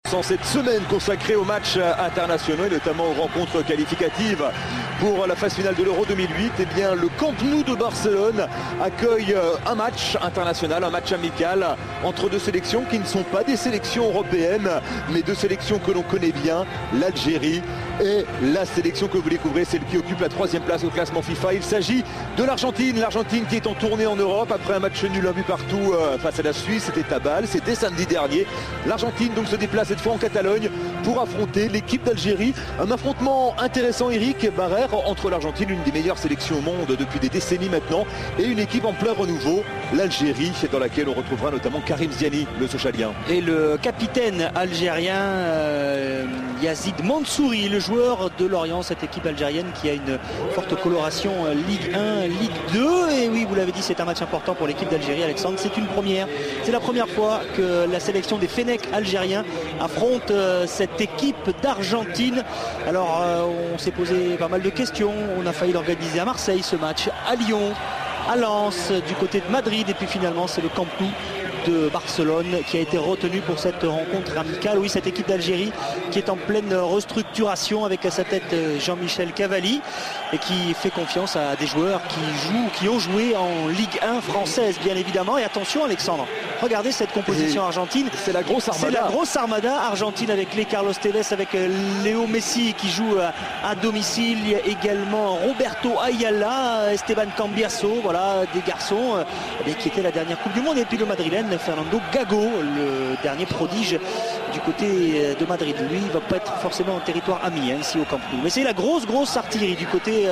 Sans cette semaine consacrée aux matchs internationaux et notamment aux rencontres qualificatives pour la phase finale de l'Euro 2008, eh bien, le Camp Nou de Barcelone accueille un match international, un match amical entre deux sélections qui ne sont pas des sélections européennes, mais deux sélections que l'on connaît bien, l'Algérie et la sélection que vous découvrez, celle qui occupe la 3e place au classement FIFA. Il s'agit de l'Argentine, qui est en tournée en Europe après un match nul un but partout face à la Suisse. C'était à Bâle, c'était samedi dernier. L'Argentine donc se déplace cette fois en Catalogne pour affronter l'équipe d'Algérie. Un affrontement intéressant, Eric Barrère, entre l'Argentine, une des meilleures sélections au monde depuis des décennies maintenant, et une équipe en plein renouveau, l'Algérie, dans laquelle on retrouvera notamment Karim Ziani, le Sochalien. Et le capitaine algérien Yazid Mansouri, le joueur de Lorient, cette équipe algérienne qui a une forte coloration Ligue 1, Ligue 2. Et oui, vous l'avez dit, c'est un match important pour l'équipe d'Algérie, Alexandre. C'est une première. C'est la première fois que la sélection des Fennecs algériens affronte cette équipe d'Argentine. Alors, on s'est posé pas mal de questions. On a failli l'organiser à Marseille, ce match, à Lyon, à Lens, du côté de Madrid. Et puis finalement, c'est le Camp Nou de Barcelone qui a été retenu pour cette rencontre amicale. Oui, cette équipe d'Algérie qui est en pleine restructuration avec à sa tête Jean-Michel Cavalli et qui fait confiance à des joueurs qui ont joué en Ligue 1 française, bien évidemment. Et attention, Alexandre, regardez cette composition argentine. C'est la grosse armada. C'est la grosse armada argentine avec les Carlos Tevez, avec Léo Messi qui joue à domicile. Il y a également Roberto Ayala, Esteban Cambiasso, voilà, des garçons qui étaient la dernière Coupe du Monde. Et puis le madrilène Fernando Gago, le dernier prodige du côté de Madrid. Lui, il ne va pas être forcément en territoire ami ici au Camp Nou. Mais c'est la grosse artillerie du côté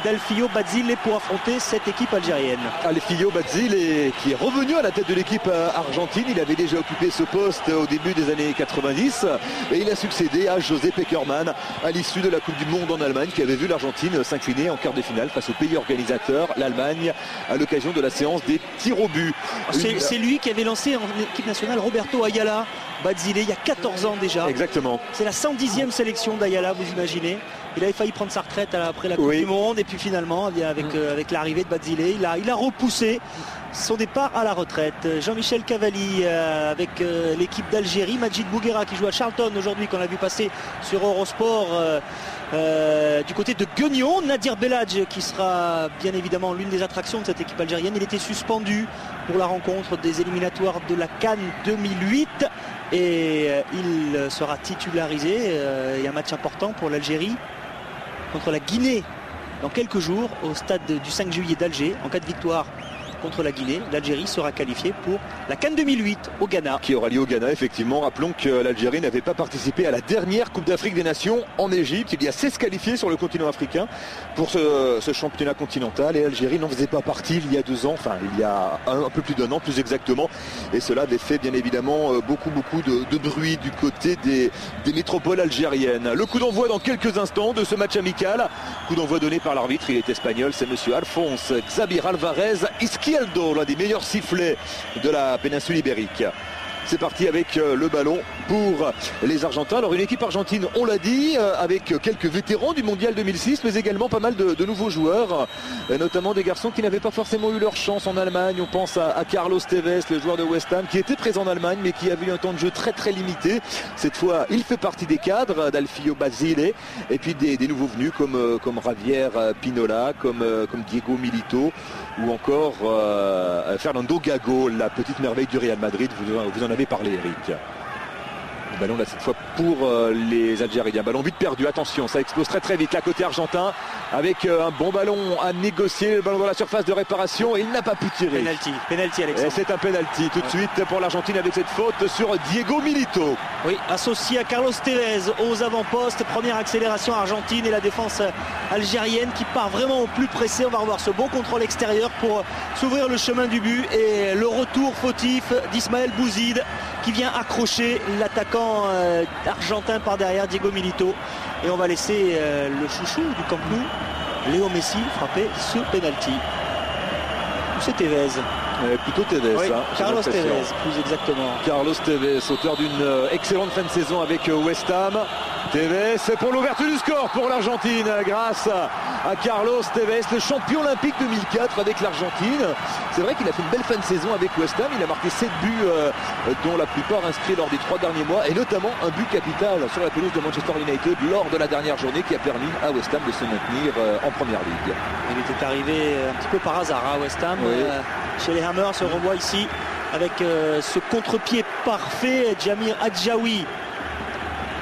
d'Alfio Basile pour affronter cette équipe algérienne. Alfio Basile qui est revenu à la tête de l'équipe argentine. Il avait déjà occupé ce poste au début des années 90 et il a succédé à José Pekerman à l'issue de la Coupe du Monde en Allemagne qui avait vu l'Argentine s'incliner en quart de finale face au pays organisateur, l'Allemagne, à l'occasion de la séance des tirs au but. C'est lui qui avait lancé en équipe nationale Roberto Ayala Basile il y a 14 ans déjà. Exactement. C'est la 110e sélection d'Ayala, vous imaginez. Il avait failli prendre sa retraite après la Coupe du Monde et puis finalement avec l'arrivée de Basile, il a repoussé son départ à la retraite. Jean-Michel Cavalli avec l'équipe d'Algérie, Majid Bouguera qui joue à Charlton aujourd'hui, qu'on a vu passer sur Eurosport du côté de Guignon. Nadir Belhadj qui sera bien évidemment l'une des attractions de cette équipe algérienne. Il était suspendu pour la rencontre des éliminatoires de la CAN 2008 et il sera titularisé. Il y a un match important pour l'Algérie contre la Guinée dans quelques jours au stade du 5 juillet d'Alger. En cas de victoire contre la Guinée, l'Algérie sera qualifiée pour la CAN 2008 au Ghana. Qui aura lieu au Ghana, effectivement. Rappelons que l'Algérie n'avait pas participé à la dernière Coupe d'Afrique des Nations en Égypte. Il y a 16 qualifiés sur le continent africain pour ce championnat continental et l'Algérie n'en faisait pas partie il y a 2 ans, enfin il y a un peu plus d'1 an plus exactement. Et cela avait fait bien évidemment beaucoup de bruit du côté des métropoles algériennes. Le coup d'envoi dans quelques instants de ce match amical. Coup d'envoi donné par l'arbitre, il est espagnol, c'est monsieur Alphonse Xavier Alvarez Izquierdo, l'un des meilleurs sifflets de la péninsule ibérique. C'est parti avec le ballon pour les Argentins. Alors une équipe argentine, on l'a dit, avec quelques vétérans du Mondial 2006, mais également pas mal de nouveaux joueurs, notamment des garçons qui n'avaient pas forcément eu leur chance en Allemagne. On pense à Carlos Tevez, le joueur de West Ham, qui était présent en Allemagne, mais qui a vu un temps de jeu très limité. Cette fois, il fait partie des cadres d'Alfio Basile, et puis des nouveaux venus comme Javier Pinola, comme Diego Milito, ou encore Fernando Gago, la petite merveille du Real Madrid. Vous en avez parlé, Eric. Le ballon là cette fois pour les Algériens. Ballon vite perdu, attention, ça explose très vite là côté argentin avec un bon ballon à négocier, le ballon dans la surface de réparation et il n'a pas pu tirer. Penalty Alexandre. Et c'est un penalty tout de suite pour l'Argentine avec cette faute sur Diego Milito. Oui, associé à Carlos Tevez aux avant-postes, première accélération argentine et la défense algérienne qui part vraiment au plus pressé. On va revoir ce bon contrôle extérieur pour s'ouvrir le chemin du but et le retour fautif d'Ismaël Bouzid qui vient accrocher l'attaquant argentin par derrière, Diego Milito, et on va laisser le chouchou du Camp Nou, Léo Messi, frapper ce penalty. Ou c'est Tevez? Plutôt Tevez, oui, hein, Carlos Tevez, plus exactement. Carlos Tevez, auteur d'une excellente fin de saison avec West Ham. Tevez pour l'ouverture du score pour l'Argentine grâce à Carlos Tevez, le champion olympique 2004 avec l'Argentine. C'est vrai qu'il a fait une belle fin de saison avec West Ham. Il a marqué 7 buts dont la plupart inscrits lors des 3 derniers mois et notamment un but capital sur la pelouse de Manchester United lors de la dernière journée qui a permis à West Ham de se maintenir en première ligue. Il était arrivé un petit peu par hasard à West Ham. Oui. Chez les Hammers, on revoit ici avec ce contre-pied parfait. Jamir Adjaoui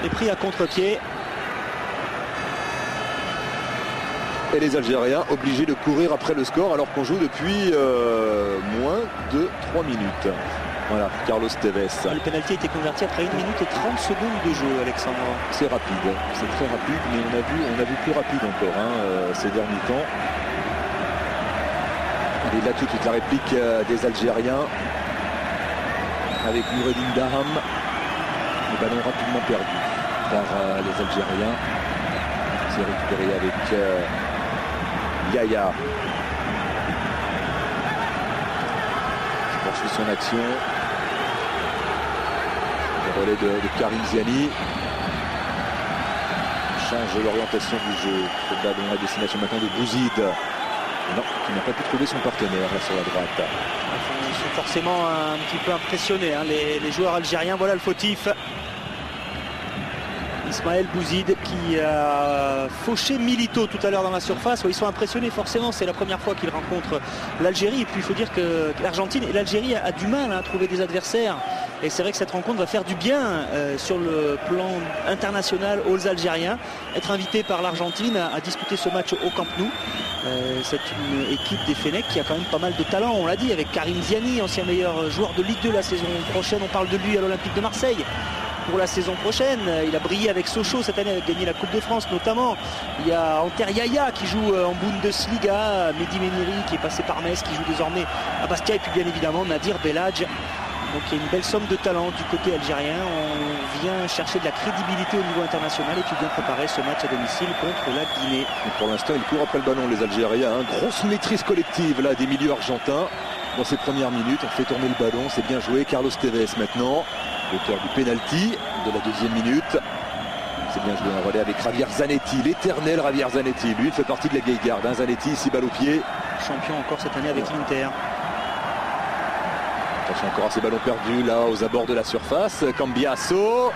est pris à contre-pied. Et les Algériens obligés de courir après le score alors qu'on joue depuis moins de 3 minutes. Voilà, Carlos Tevez. Le pénalty a été converti après 1 minute et 30 secondes de jeu, Alexandre. C'est rapide, c'est très rapide, mais on a vu plus rapide encore ces derniers temps. Et là tout de suite la réplique des Algériens avec Noureddin Daham. Le ballon rapidement perdu par les Algériens. C'est récupéré avec Yaya. Qui poursuit son action. Le relais de Karim Ziani. Change l'orientation du jeu. Ce ballon à destination maintenant de Bouzid. Non, qui n'a pas pu trouver son partenaire là sur la droite. Ils sont forcément un petit peu impressionnés, les joueurs algériens. Voilà le fautif. Ismaël Bouzid qui a fauché Milito tout à l'heure dans la surface. Ils sont impressionnés forcément, c'est la première fois qu'ils rencontrent l'Algérie. Et puis il faut dire que l'Argentine et l'Algérie a du mal à trouver des adversaires. Et c'est vrai que cette rencontre va faire du bien sur le plan international aux Algériens. Être invité par l'Argentine à disputer ce match au Camp Nou. C'est une équipe des Fennecs qui a quand même pas mal de talent, on l'a dit, avec Karim Ziani, ancien meilleur joueur de Ligue 2 la saison prochaine. On parle de lui à l'Olympique de Marseille pour la saison prochaine. Il a brillé avec Sochaux cette année, a gagné la Coupe de France notamment. Il y a Anter Yaya qui joue en Bundesliga, Mehdi Meniri qui est passé par Metz, qui joue désormais à Bastia, et puis bien évidemment Nadir Belhadj. Donc il y a une belle somme de talent du côté algérien. On vient chercher de la crédibilité au niveau international et puis bien préparer ce match à domicile contre la Guinée. Et pour l'instant ils courent après le ballon les Algériens. Grosse maîtrise collective là des milieux argentins. Dans ces premières minutes, on fait tourner le ballon, c'est bien joué. Carlos Tevez maintenant, l'auteur du penalty de la 2e minute. C'est bien joué en relais avec Javier Zanetti, l'éternel Javier Zanetti. Lui il fait partie de la vieille garde. Zanetti, 6 balles au pied. Champion encore cette année avec l'Inter. Attention encore à ces ballons perdus là aux abords de la surface. Cambiasso.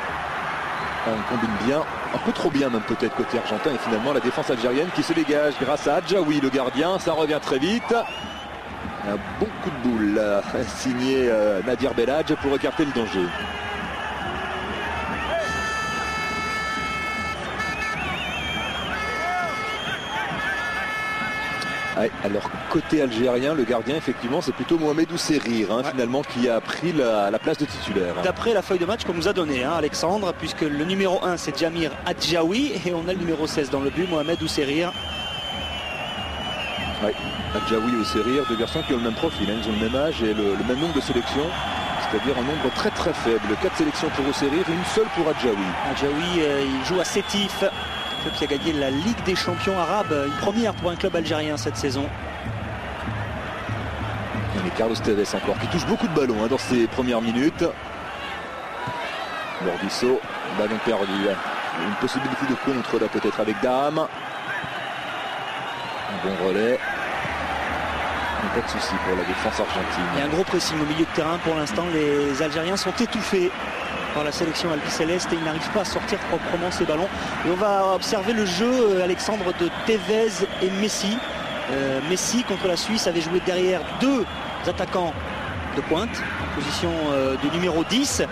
On combine bien, un peu trop bien même peut-être côté argentin. Et finalement la défense algérienne qui se dégage grâce à Adjaoui le gardien. Ça revient très vite. Un bon coup de boule signé Nadir Belhadj pour écarter le danger. Ouais, alors côté algérien, le gardien effectivement c'est plutôt Mohamed Ousserir finalement qui a pris la place de titulaire. D'après la feuille de match qu'on nous a donnée Alexandre, puisque le numéro 1 c'est Jamir Adjaoui et on a le numéro 16 dans le but, Mohamed Ousserir. Ouais, Adjaoui et Ousserir, deux garçons qui ont le même profil, ils ont le même âge et le même nombre de sélections, c'est-à-dire un nombre très très faible. 4 sélections pour Ousserir et une seule pour Adjaoui. Adjaoui il joue à Sétif, club qui a gagné la Ligue des champions arabes, une première pour un club algérien cette saison. Et Carlos Tevez encore qui touche beaucoup de ballons dans ses premières minutes. Bordisso, ballon perdu. Une possibilité de contre là peut-être avec Daham. Un bon relais. Pas de souci pour la défense argentine. Il y a un gros pressing au milieu de terrain pour l'instant. Les Algériens sont étouffés par la sélection albiceleste et ils n'arrivent pas à sortir proprement ces ballons. Et on va observer le jeu, Alexandre, de Tevez et Messi. Messi contre la Suisse avait joué derrière 2 attaquants de pointe en position de numéro 10.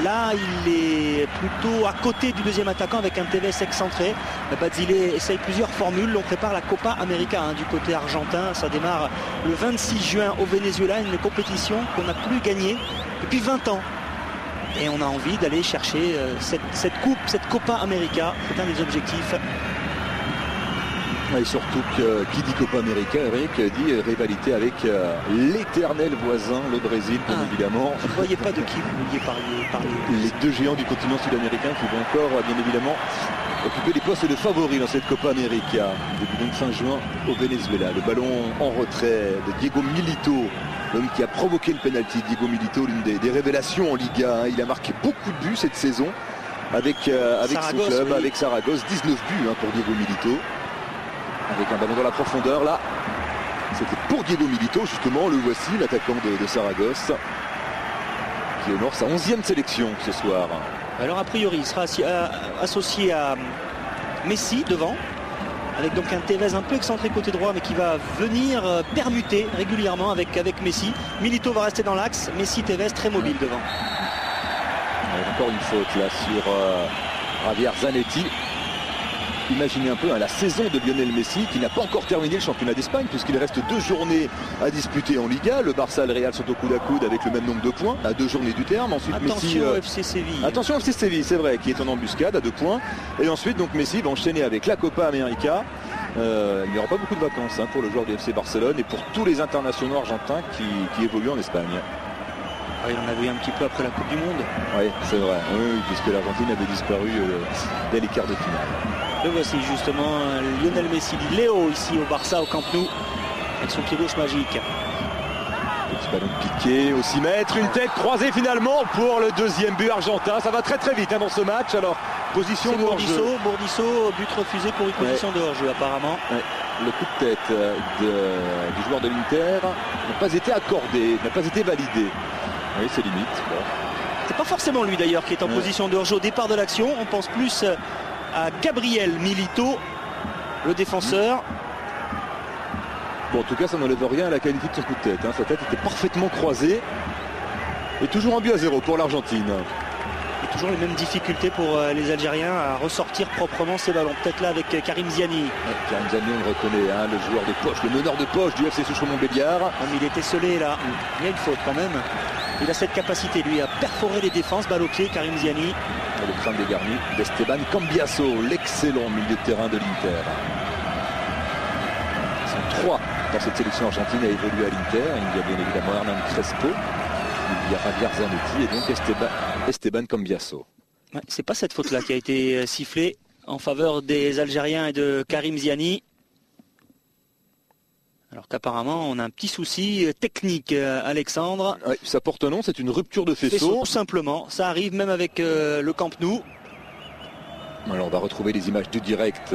Là il est plutôt à côté du deuxième attaquant avec un Tevez excentré. Basile essaye plusieurs formules. On prépare la Copa América du côté argentin. Ça démarre le 26 juin au Venezuela, une compétition qu'on n'a plus gagnée depuis 20 ans. Et on a envie d'aller chercher cette coupe, cette Copa América. C'est un des objectifs. Et surtout que qui dit Copa América, Eric, dit rivalité avec l'éternel voisin, le Brésil, bien évidemment. Je ne voyais pas de qui vous vouliez parler. Les 2 géants du continent sud-américain qui vont encore, bien évidemment, occuper les postes de favoris dans cette Copa América. Depuis donc fin juin au Venezuela. Le ballon en retrait de Diego Milito, l'homme qui a provoqué le penalty. Diego Milito, l'une des révélations en Liga. Il a marqué beaucoup de buts cette saison. avec son club, oui. Avec Saragosse. 19 buts pour Diego Milito. Avec un ballon dans la profondeur là. C'était pour Diego Milito justement, le voici, l'attaquant de Saragosse, qui honore sa 11e sélection ce soir. Alors a priori il sera associé à Messi devant, avec donc un Tevez un peu excentré côté droit mais qui va venir permuter régulièrement avec Messi. Milito va rester dans l'axe, Messi, Tevez très mobile devant. Encore une faute là sur Javier Zanetti. Imaginez un peu la saison de Lionel Messi qui n'a pas encore terminé le championnat d'Espagne puisqu'il reste 2 journées à disputer en Liga. Le Barça et le Real sont au coude à coude avec le même nombre de points à 2 journées du terme. Ensuite, attention au FC Séville. Attention au FC Séville, c'est vrai, qui est en embuscade à 2 points. Et ensuite donc Messi va enchaîner avec la Copa América. Il n'y aura pas beaucoup de vacances pour le joueur du FC Barcelone et pour tous les internationaux argentins qui évoluent en Espagne. Oui, on a vu un petit peu après la Coupe du Monde. Oui, c'est vrai, oui, puisque l'Argentine avait disparu dès les quarts de finale. Le voici justement, Lionel Messi, Léo ici au Barça, au Camp Nou, avec son pied gauche magique. Petit ballon piqué au 6 mètres, une tête croisée finalement pour le 2e but argentin. Ça va très très vite dans ce match. Alors, position de hors-jeu. Bourdisso, but refusé pour une position de hors-jeu apparemment. Ouais. Le coup de tête du joueur de l'Inter n'a pas été accordé, n'a pas été validé. Oui, c'est limite. Bon. C'est pas forcément lui d'ailleurs qui est en position de hors-jeu au départ de l'action. On pense plus à Gabriel Milito, le défenseur. Bon, en tout cas, ça n'enlève rien à la qualité de son coup de tête. Sa tête était parfaitement croisée. Et toujours un but à 0 pour l'Argentine. Et toujours les mêmes difficultés pour les Algériens à ressortir proprement ces ballons. Peut-être là avec Karim Ziani. Ouais, Karim Ziani, on le reconnaît, le joueur de poche, le meneur de poche du FC Souchon-Montbéliard. Il est esselé là. Il y a une faute quand même. Il a cette capacité, lui, à perforer les défenses, balle au pied, Karim Ziani. Et le crâne dégarni d'Esteban Cambiasso, l'excellent milieu de terrain de l'Inter. Ils sont 3 dans cette sélection argentine à évoluer à l'Inter. Il y a bien évidemment Hernan Crespo, il y a Javier Zanetti et donc Esteban Cambiasso. Ouais, c'est pas cette faute-là qui a été sifflée en faveur des Algériens et de Karim Ziani. Alors qu'apparemment on a un petit souci technique, Alexandre. Oui, ça porte un nom, c'est une rupture de faisceau. Tout simplement, ça arrive même avec le Camp Nou. Alors on va retrouver les images du direct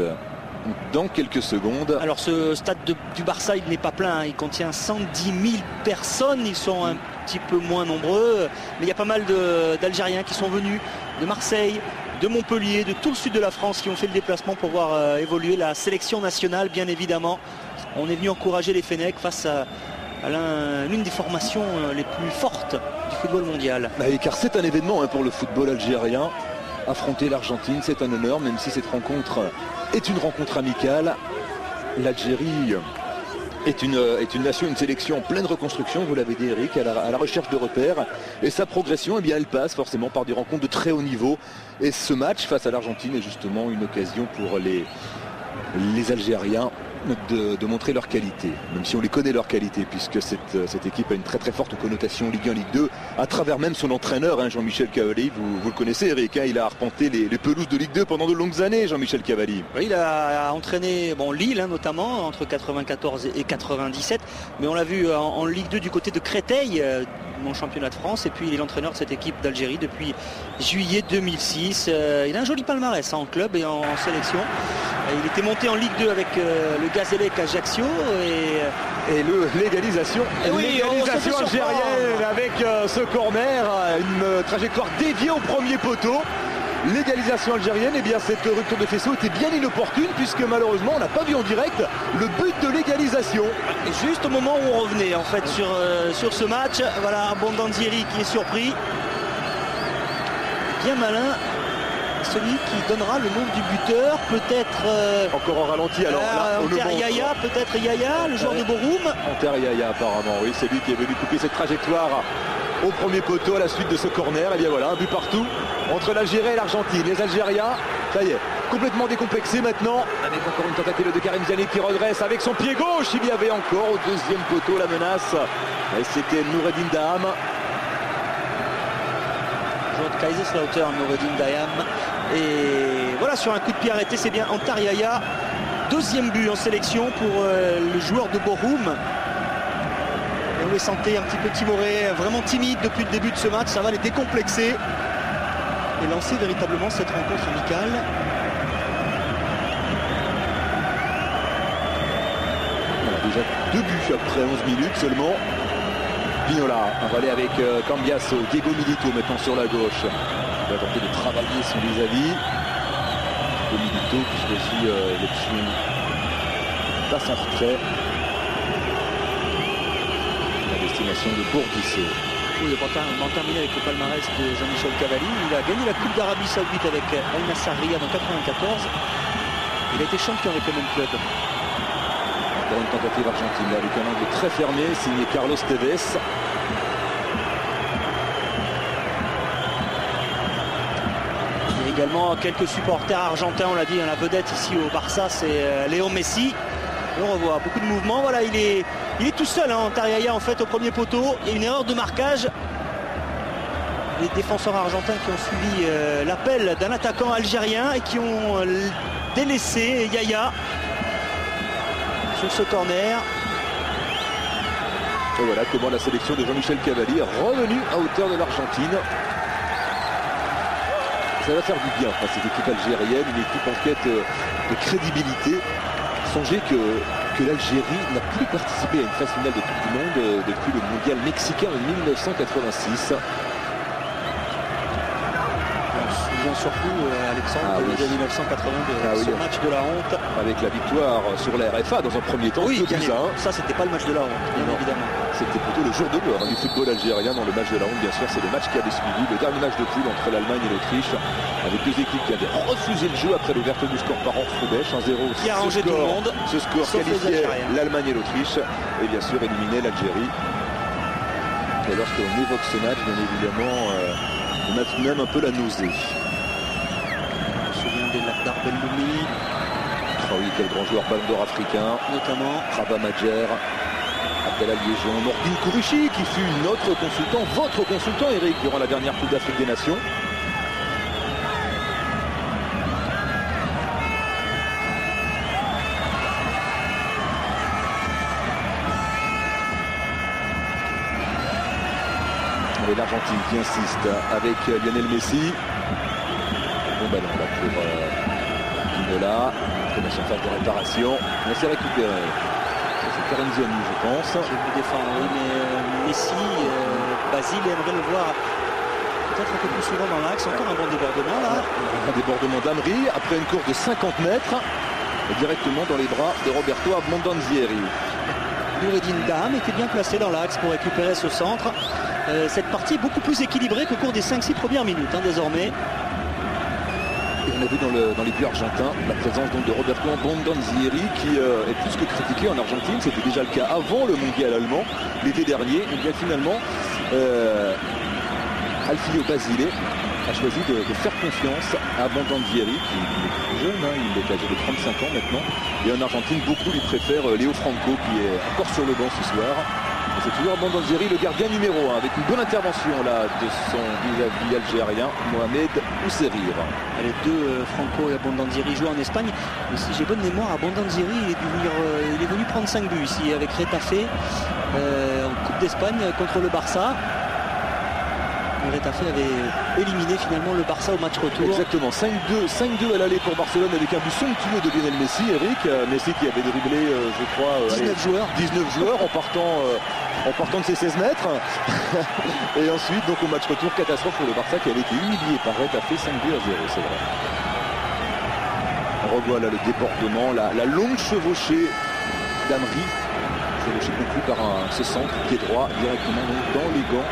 dans quelques secondes. Alors ce stade du Barça, il n'est pas plein, il contient 110 000 personnes, ils sont un petit peu moins nombreux, mais il y a pas mal d'Algériens qui sont venus de Marseille, de Montpellier, de tout le sud de la France qui ont fait le déplacement pour voir évoluer la sélection nationale, bien évidemment. On est venu encourager les Fennecs face à l'une des formations les plus fortes du football mondial. Car c'est un événement pour le football algérien. Affronter l'Argentine, c'est un honneur, même si cette rencontre est une rencontre amicale. L'Algérie est une nation, une sélection en pleine reconstruction, vous l'avez dit Eric, à la recherche de repères. Et sa progression, elle passe forcément par des rencontres de très haut niveau. Et ce match face à l'Argentine est justement une occasion pour les Algériens de montrer leur qualité, même si on les connaît leur qualité, puisque cette équipe a une très très forte connotation Ligue 1, Ligue 2, à travers même son entraîneur, Jean-Michel Cavalli. Vous le connaissez Eric, il a arpenté les pelouses de Ligue 2 pendant de longues années, Jean-Michel Cavalli. Oui, il a entraîné Lille notamment, entre 94 et 97, mais on l'a vu en Ligue 2 du côté de Créteil, mon championnat de France, et puis il est l'entraîneur de cette équipe d'Algérie depuis juillet 2006. Il a un joli palmarès en club et en sélection. Il était monté en Ligue 2 avec le Gazélec Ajaccio et l'égalisation algérienne avec ce corner, une trajectoire déviée au premier poteau. L'égalisation algérienne, cette rupture de faisceau était bien inopportune puisque malheureusement on n'a pas vu en direct le but de l'égalisation. Et juste au moment où on revenait en fait sur ce match, voilà Bondanzieri qui est surpris. Bien malin. Celui qui donnera le nom du buteur, peut-être... encore en ralenti, alors là, Anter Yaya, peut-être Yaya, le joueur de Borum. Anter Yaya apparemment, oui, c'est lui qui est venu couper cette trajectoire au premier poteau à la suite de ce corner. Et bien voilà, un but partout entre l'Algérie et l'Argentine. Les Algériens, ça y est, complètement décomplexés maintenant, avec encore une tentative de Karim Ziani qui redresse avec son pied gauche. Il y avait encore au deuxième poteau la menace, et c'était Noureddine Daham. Joueur de Kaiserslautern, Noureddine Daham. Et voilà, sur un coup de pied arrêté, c'est bien Anter Yaya. Deuxième but en sélection pour le joueur de Borum. Et on les sentait un petit peu timorés, vraiment timides depuis le début de ce match. Ça va les décomplexer. et lancer véritablement cette rencontre amicale. Voilà, déjà 2 buts après 11 minutes seulement. Pinola, un relais avec Cambiasso, Diego Milito maintenant sur la gauche. Il va tenter de travailler son vis-à-vis. Diego Milito qui choisit l'option passe en retrait. La destination de Bourdiceau. Oui, on va terminer avec le palmarès de Jean-Michel Cavalli. Il a gagné la Coupe d'Arabie Saoudite avec Al Nassr Riyad en 94. Il a été champion avec le même club. Encore une tentative argentine avec un angle très fermé signé Carlos Tevez. Il y a également quelques supporters argentins, on l'a dit, la vedette ici au Barça, c'est Léo Messi. On revoit beaucoup de mouvements. Voilà, il est tout seul en Tariaya en fait au premier poteau. Il y a une erreur de marquage. Les défenseurs argentins qui ont suivi l'appel d'un attaquant algérien et qui ont délaissé Yaya sur ce corner. Et voilà comment la sélection de Jean-Michel Cavalli est revenue à hauteur de l'Argentine. Ça va faire du bien à cette équipe algérienne, une équipe en quête de crédibilité. Songez que l'Algérie n'a plus participé à une phase finale de Coupe du Monde depuis le mondial mexicain en 1986. Surtout Alexandre de 1982, ce match de la honte. Avec la victoire sur la RFA dans un premier temps. Oui, ça c'était pas le match de la honte, bien évidemment. C'était plutôt le jour de gloire du football algérien dans le match de la honte. Bien sûr, c'est le match qui avait suivi, le dernier match de poule entre l'Allemagne et l'Autriche, avec 2 équipes qui avaient refusé le jeu après l'ouverture du score par Orfroudèche, 1-0. Qui a arrangé tout le monde. Ce score qualifiait l'Allemagne et l'Autriche et bien sûr éliminait l'Algérie. Et lorsqu'on évoque ce match, bien évidemment, on a tout de même un peu la nausée. Belloumi. Oh oui, quel grand joueur ballon d'or africain. Notamment Rabat Madjer, Abdallah Liégeon, Nordine Kourichi qui fut notre consultant, votre consultant Eric, durant la dernière Coupe d'Afrique des Nations. Et l'Argentine qui insiste avec Lionel Messi. Bon ballon là pour Pinola, première surface de réparation, on s'est récupéré. C'est Karim Ziani je pense. Qui veut défendre, oui, mais Messi, Basile aimerait le voir peut-être un peu plus souvent dans l'axe. Encore un bon débordement là. Un débordement d'Amri après une course de 50 mètres et directement dans les bras de Roberto Abondanzieri. Noureddine Dam était bien placé dans l'axe pour récupérer ce centre. Cette partie est beaucoup plus équilibrée qu'au cours des 5-6 premières minutes désormais. Et on a vu dans les buts argentins la présence donc de Roberto Abondanzieri qui est plus que critiqué en Argentine. C'était déjà le cas avant le mondial allemand l'été dernier. Et bien finalement Alfio Basile a choisi de faire confiance à Abondanzieri qui est plus jeune, il est âgé de 35 ans maintenant. Et en Argentine beaucoup lui préfèrent Léo Franco qui est encore sur le banc ce soir. C'est toujours Abondanzieri, le gardien numéro 1, avec une bonne intervention là de son vis-à-vis algérien, Mohamed Ousserir. Les deux, Franco et Abondanzieri, jouent en Espagne. Mais si j'ai bonne mémoire, Abondanzieri il est venu prendre 5 buts ici avec Retafe en Coupe d'Espagne contre le Barça. Retafe avait éliminé finalement le Barça au match retour. Exactement, 5-2 à l'aller pour Barcelone avec un but somptueux de Lionel Messi. Eric, Messi qui avait dribblé, je crois, 19 joueurs en partant de ses 16 mètres. Et ensuite, donc au match retour, catastrophe pour le Barça qui avait été humilié par Retafe 5-2-0, c'est vrai. On revoit là le débordement, la longue chevauchée d'Amri. Chevauchée conclue par ce centre pied droit directement dans les gants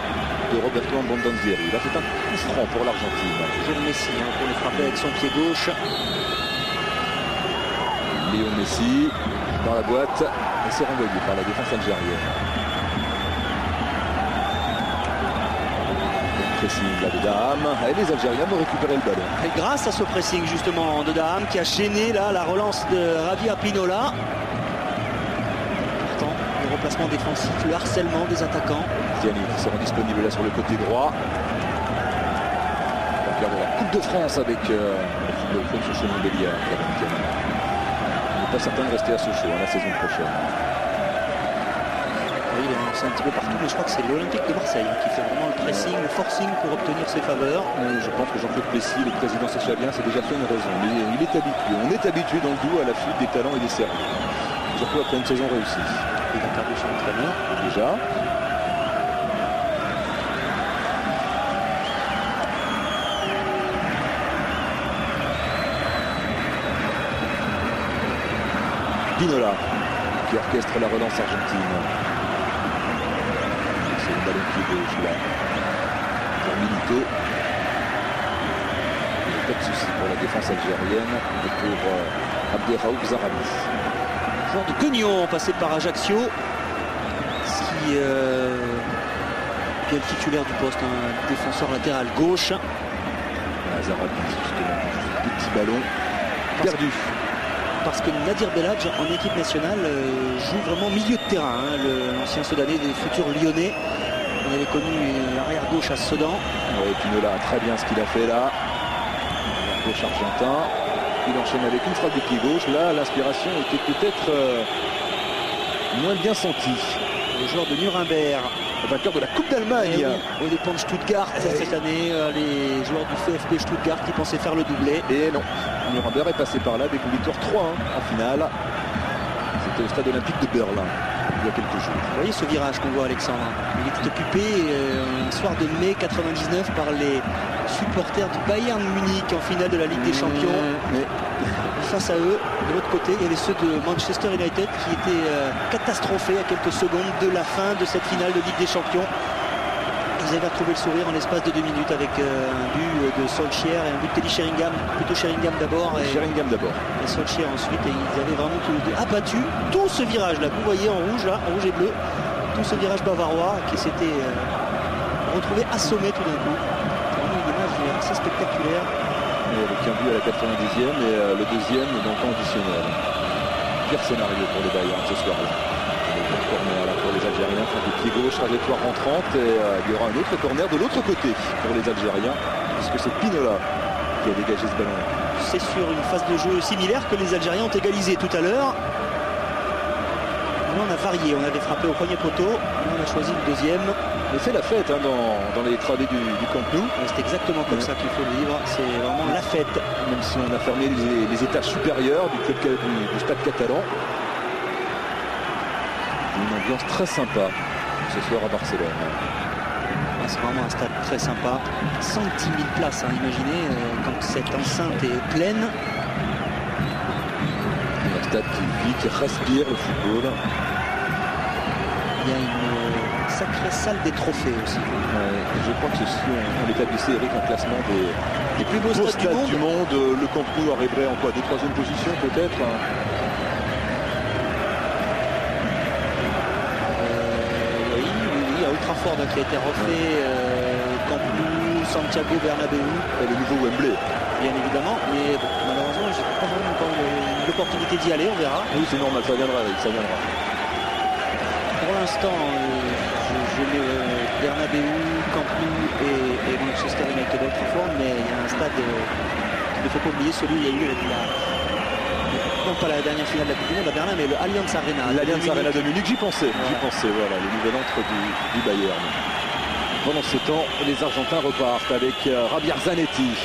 de Roberto Abondanzieri. Là c'est un coup franc pour l'Argentine. Léo Messi pour le frapper avec son pied gauche. Léo Messi dans la boîte et c'est renvoyé par la défense algérienne. Le pressing là de Daham et les Algériens vont récupérer le ballon. Et grâce à ce pressing justement de Daham qui a gêné là la relance de Rabia Pinola. Pourtant le replacement défensif, le harcèlement des attaquants. Ziani qui sera disponible là sur le côté droit. On regarde la Coupe de France avec le Fonds Montbéliard. On n'est pas certain de rester à Sochaux la saison prochaine. Et il est lancé un petit peu partout, mais je crois que c'est l'Olympique de Marseille qui fait vraiment le pressing, le forcing pour obtenir ses faveurs. Je pense que Jean-Claude Plessis, le président seychellien, s'est déjà fait une raison. Mais il est habitué. On est habitué dans le Doubs à la fuite des talents et des cerveaux. Surtout après une saison réussie. Il a perdu son entraîneur. Déjà. Pinola qui orchestre la relance argentine. C'est le ballon qui est gauche là. Pour Milito. Il n'y a pas de souci pour la défense algérienne et pour Abderraouf Zarabi. Joueur de Cognon passé par Ajaccio. Qui est le titulaire du poste, un défenseur latéral gauche. Zarabi justement. Petit ballon perdu. Parce que Nadir Belhadj en équipe nationale joue vraiment milieu de terrain, hein, l'ancien Soudanais des futurs Lyonnais. On avait connu arrière gauche à Sedan. Ouais, Pinola, très bien ce qu'il a fait là. Arrière gauche argentin. Il enchaîne avec une frappe du pied gauche. Là, l'inspiration était peut-être moins bien sentie. Le joueur de Nuremberg, vainqueur de la Coupe d'Allemagne. Aux dépens de Stuttgart cette année, les joueurs du VfB Stuttgart qui pensaient faire le doublé. Et non. Nuremberg est passé par là avec une victoire 3-1 en finale. C'était au stade olympique de Berlin il y a quelques jours. Vous voyez ce virage qu'on voit, Alexandre. Il était occupé un soir de mai 99 par les supporters du Bayern Munich en finale de la Ligue des Champions. Mais face à eux, de l'autre côté, il y avait ceux de Manchester United qui étaient catastrophés à quelques secondes de la fin de cette finale de Ligue des Champions. Ils avaient retrouvé le sourire en l'espace de 2 minutes avec un but de Solskjaer et un but de Teddy Sheringham, plutôt Sheringham d'abord et Solskjaer ensuite, et ils avaient vraiment tous les deux abattu tout ce virage là, vous voyez en rouge là, en rouge et bleu, tout ce virage bavarois qui s'était retrouvé assommé tout d'un coup. Vraiment une image assez spectaculaire. Et avec un but à la 90e et le deuxième dans le temps additionnel. Pire scénario pour le Bayern ce soir-là. Corner là pour les Algériens, font du pied gauche, trajectoire rentrante, et il y aura un autre corner de l'autre côté pour les Algériens, puisque c'est Pinola qui a dégagé ce ballon. C'est sur une phase de jeu similaire que les Algériens ont égalisé tout à l'heure. Là on a varié, on avait frappé au premier poteau, là on a choisi le deuxième. Mais c'est la fête hein, dans les travées du Camp Nou. C'est exactement comme ça qu'il faut le vivre, c'est vraiment la fête. Même si on a fermé les étages supérieurs du stade catalan. Une ambiance très sympa ce soir à Barcelone. C'est vraiment un stade très sympa. 110 000 places, hein, imaginez quand cette enceinte est pleine. Un stade qui vit, qui respire le football. Il y a une sacrée salle des trophées aussi. Je crois que ceci, on établissait Eric un classement des plus beaux stades du monde. Le Camp Nou arriverait en quoi, 2-3e position peut-être hein. Trafford qui a été refait, Camp Nou, Santiago Bernabéu. Et le nouveau Wembley. Bien évidemment, mais bon, malheureusement, j'ai pas vraiment encore l'opportunité d'y aller, on verra. Oui, c'est normal, ça viendra, ça viendra. Pour l'instant, je mets Bernabéu, Camp Nou et Manchester United Old Trafford, mais il y a un stade qu'il ne faut pas oublier, celui où il y a eu non pas la dernière finale de la Coupe du Monde à Berlin, mais le Allianz Arena. L'Allianz Arena de Munich, j'y pensais, voilà, le nouvel entre du Bayern. Pendant ce temps, les Argentins repartent avec Javier Zanetti,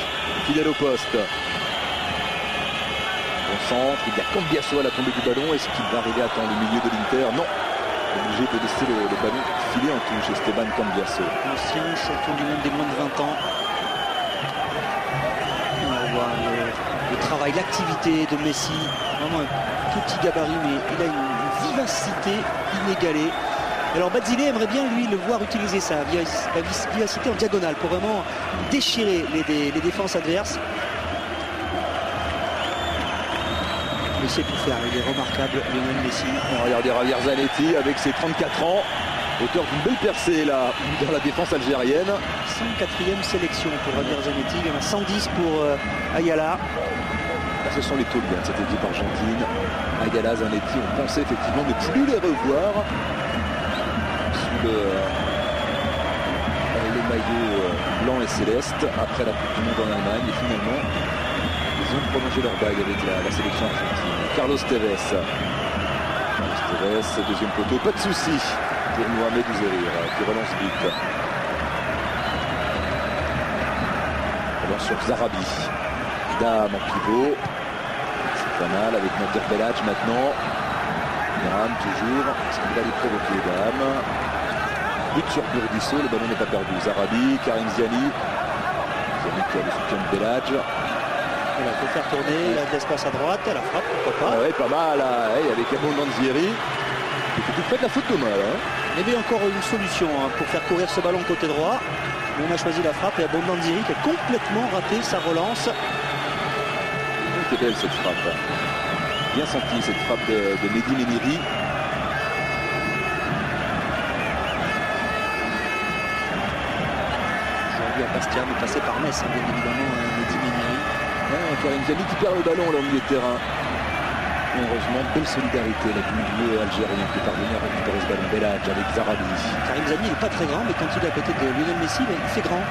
fidèle au poste. Au centre, il y a Cambiasso à la tombée du ballon. Est-ce qu'il va arriver à temps le milieu de l'Inter? Non. Obligé de laisser le ballon filer en touche. Esteban Cambiasso. Ancien champion du monde des moins de 20 ans. On voit le travail, l'activité de Messi. Vraiment un petit gabarit, mais il a une vivacité inégalée. Alors Bazzini aimerait bien lui le voir utiliser sa vivacité en diagonale pour vraiment déchirer les défenses adverses. Il sait tout faire, il est remarquable, Lionel Messi. Regardez Javier Zanetti avec ses 34 ans, auteur d'une belle percée là dans la défense algérienne. 104e sélection pour Javier Zanetti, il y en a 110 pour Ayala. Là, ce sont les tauliens de cette équipe argentine. Ayala, Zanetti, on pensait effectivement ne plus les revoir sous le maillot blanc et céleste après la Coupe du Monde en Allemagne, et finalement ils ont prolongé leur bague avec la sélection argentine. Carlos Tevez, deuxième poteau, pas de souci pour Mohamed Ouzérir qui relance vite. Relance sur Zarabi. Dame en pivot. C'est pas mal avec Nadir Belhadj maintenant. Dame toujours. Est-ce qu'il va les provoquer, Dame? But sur Burdisso, le ballon n'est pas perdu. Zarabi, Karim Ziani. Ziani qui a le soutien de Belhadj. Voilà, il faut faire tourner, il y a de l'espace à droite, la frappe, pourquoi pas. Ah ouais, pas mal, avec Abou Nanzieri. Il faut tout fait de la faute de mal. Il y avait encore une solution pour faire courir ce ballon côté droit. Mais on a choisi la frappe et Abou Nanzieri qui a complètement raté sa relance. C'est belle cette frappe. Bien senti cette frappe de Mehdi Méniri. Aujourd'hui à Bastia, mais passé par Metz, bien évidemment, Mehdi Méniri. Karim Ziani qui perd le ballon là au milieu de terrain. Heureusement, belle solidarité là, du milieu algérien qui est parvenu à récupérer ce ballon. Belhadj avec Zarabi. Karim Ziani n'est pas très grand, mais quand il est à côté de Lionel Messi, il fait grand.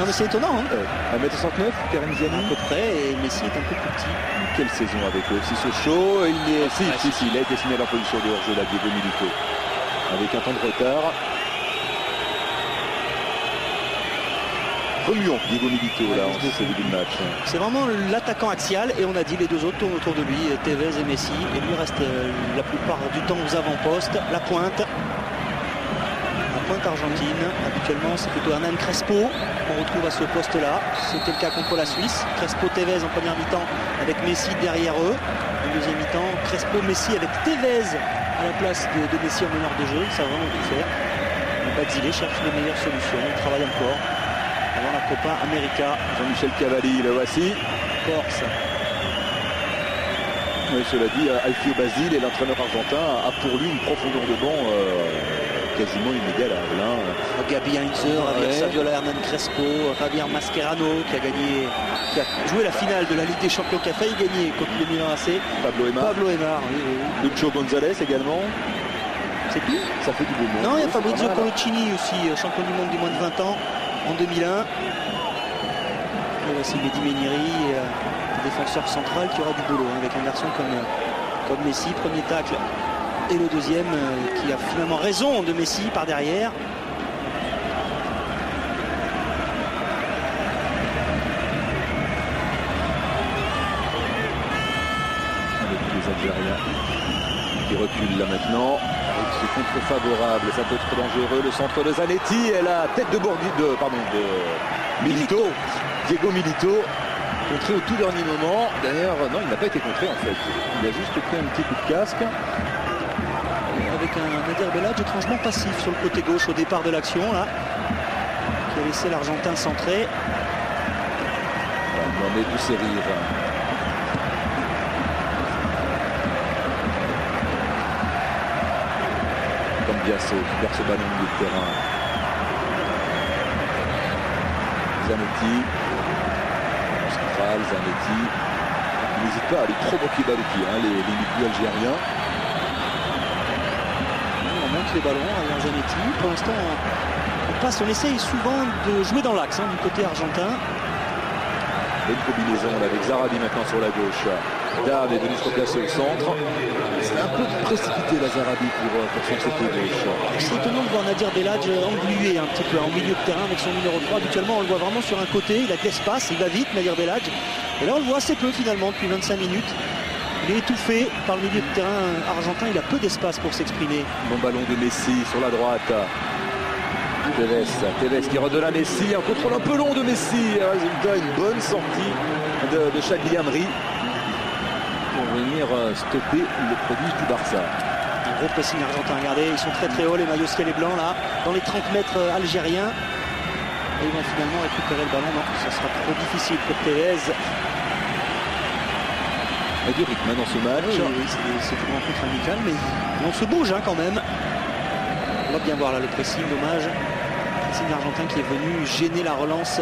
Non mais c'est étonnant. 1m69, Karim Ziani à peu près, et Messi est un peu plus petit. Quelle saison avec eux, si Sochaux, il a été signalé en position de hors-jeu là, Diego Milito. Avec un temps de retard. Remuons Diego Milito là en ce début de match. C'est vraiment l'attaquant axial et on a dit les deux autres tournent autour de lui, Tevez et Messi, et lui reste la plupart du temps aux avant-postes. La pointe argentine, habituellement c'est plutôt Hernan Crespo qu'on retrouve à ce poste là, c'était le cas contre la Suisse. Crespo Tevez en première mi-temps avec Messi derrière eux, en deuxième mi-temps Crespo Messi avec Tevez à la place de Messi en meneur de jeu. Ça va vraiment tout faire. Badzile cherche les meilleures solutions, il travaille encore avant la Copa América. Jean-Michel Cavalli, le voici. Corse. Oui, cela dit, Alfio Basile et l'entraîneur argentin a pour lui une profondeur de banc quasiment inégalable. Gabi Heinzer, Saviola, Hernan Crespo, Javier Mascherano qui a joué la finale de la Ligue des Champions, qui a failli gagner contre le Milan AC. Pablo Aimar, oui. Lucho González également. C'est tout. Ça fait du beau monde. Non, il y a Fabrizio Colocini aussi, champion du monde du moins de 20 ans en 2001. Et voici Mehdi Méniri, défenseur central qui aura du boulot avec un garçon comme Messi. Premier tacle et le deuxième qui a finalement raison de Messi par derrière. Avec les Algériens qui reculent là maintenant. Avec ce contre favorable, ça peut être dangereux. Le centre de Zanetti et la tête de Milito. Diego Milito. Contré au tout dernier moment. D'ailleurs, non, il n'a pas été contré en fait. Il a juste pris un petit coup de casque. Avec un Nadir Belhadj étrangement passif sur le côté gauche au départ de l'action là, qui a laissé l'Argentin centré. Mohamed Ouzérir. Cambiasso qui perd ce ballon au milieu de terrain. Zanetti. Central, Zanetti. Il n'hésite pas à aller provoquer Balouki, les milieux algériens. On monte les ballons à Zanetti. Pour l'instant, on essaye souvent de jouer dans l'axe du côté argentin. Une combinaison là, avec Zarabi maintenant sur la gauche. Dame est venu se replacer au centre. C'est un peu précipité la Zarabi pour son côté gauche. C'est étonnant de voir Nadir Belhadj englué un petit peu en milieu de terrain avec son numéro 3. Habituellement on le voit vraiment sur un côté, il a de l'espace, il va vite Nadir Belhadj. Et là on le voit assez peu finalement depuis 25 minutes. Il est étouffé par le milieu de terrain argentin, il a peu d'espace pour s'exprimer. Bon ballon de Messi sur la droite. Tevez qui redonne à Messi, un contrôle un peu long de Messi. Résultat, une bonne sortie de Chagui Amri pour venir stopper le prodige du Barça. Un gros pressing argentin, regardez, ils sont très très hauts les maillots ciel et blanc là, dans les 30 mètres algériens. Et ils vont finalement récupérer le ballon. Non, ça sera trop difficile pour Tevez. Il y a du rythme dans ce match. Oui, c'est une rencontre amicale, mais on se bouge quand même. On va bien voir là le pressing, dommage. C'est l'Argentin qui est venu gêner la relance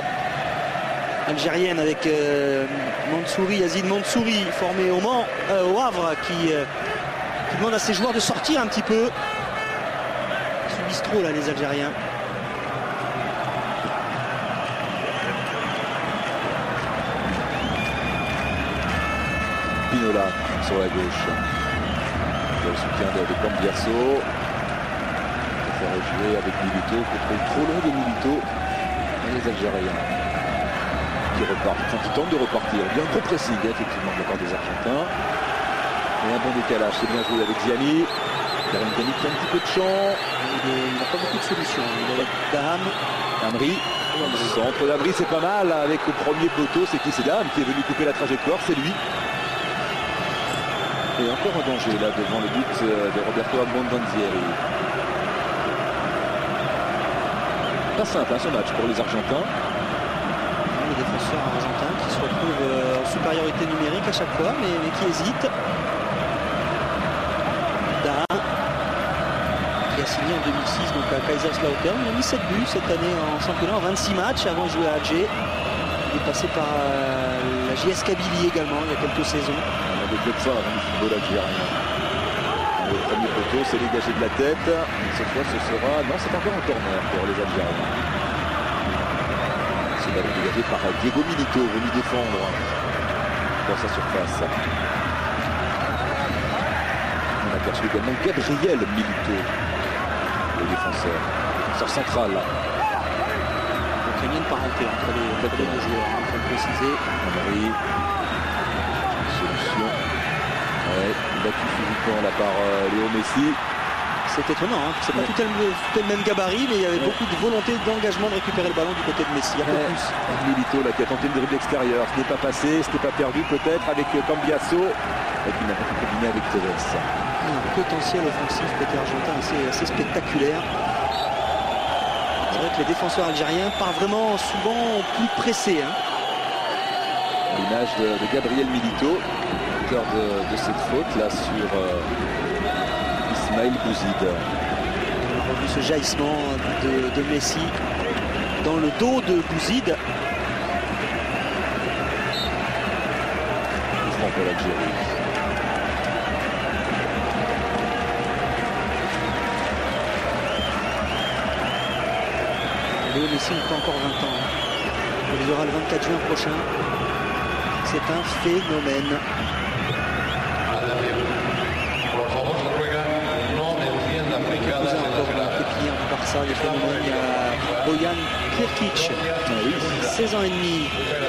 algérienne avec Yazid Mansouri, formé au Mans, au Havre, qui demande à ses joueurs de sortir un petit peu. Ils subissent trop là les Algériens. Pinola sur la gauche. Le soutien de Cambiasso. faire jouer avec Milito, contrôle trop long de Milito. Et les Algériens qui repartent, enfin qui tentent de repartir. Bien gros pressing effectivement de la part des Argentins. Et un bon décalage, c'est bien joué avec Ziani. Karim Ziani qui a un petit peu de champ. Il n'a pas beaucoup de solutions. Il est Daham. Amri. Centre d'Amri, c'est pas mal. Avec le premier poteau, c'est qui? C'est Daham qui est venu couper la trajectoire, c'est lui. Et encore un danger là devant le but de Roberto Abondanzieri. Pas simple ce match pour les Argentins. Les défenseurs argentins qui se retrouvent en supériorité numérique à chaque fois, mais qui hésitent. Daham, qui a signé en 2006 donc à Kaiserslautern. Il a mis 7 buts cette année en championnat en 26 matchs avant de jouer à Alger. Il est passé par la JS Kabylie également il y a quelques saisons. On avait fait ça avant le football algérien. Le premier poteau s'est dégagé de la tête. Cette fois ce sera... Non, c'est encore un corner pour les Algériens. Ce ballon dégagé par Diego Milito, venu défendre dans sa surface. On aperçoit également Gabriel Milito, le défenseur central. Donc il y a une parenté entre les deux joueurs, il faut le préciser. Amri. Solution. Ouais, battu physiquement là par Léo Messi. C'est étonnant, hein. C'est pas tout le même gabarit, mais il y avait beaucoup de volonté d'engagement de récupérer le ballon du côté de Messi. Un peu plus. Milito là, qui a tenté le dribble extérieur. Ce n'est pas passé, ce n'est pas perdu peut-être avec Cambiasso. Et puis il n'a pas pu combiner avec Tevez. Un potentiel offensif côté argentin assez spectaculaire. C'est vrai que les défenseurs algériens partent vraiment souvent plus pressés. Hein. L'image de Gabriel Milito, auteur de cette faute là sur Ismail Bouzid. On a revu ce jaillissement de Messi dans le dos de Bouzid. Franck pour l'Algérie. Léo Messi n'a pas encore 20 ans. Il les aura le 24 juin prochain. C'est un phénomène. Encore un pépinière du Barça, des phénomènes. Il y a Bojan Kirkic, 16 ans et demi.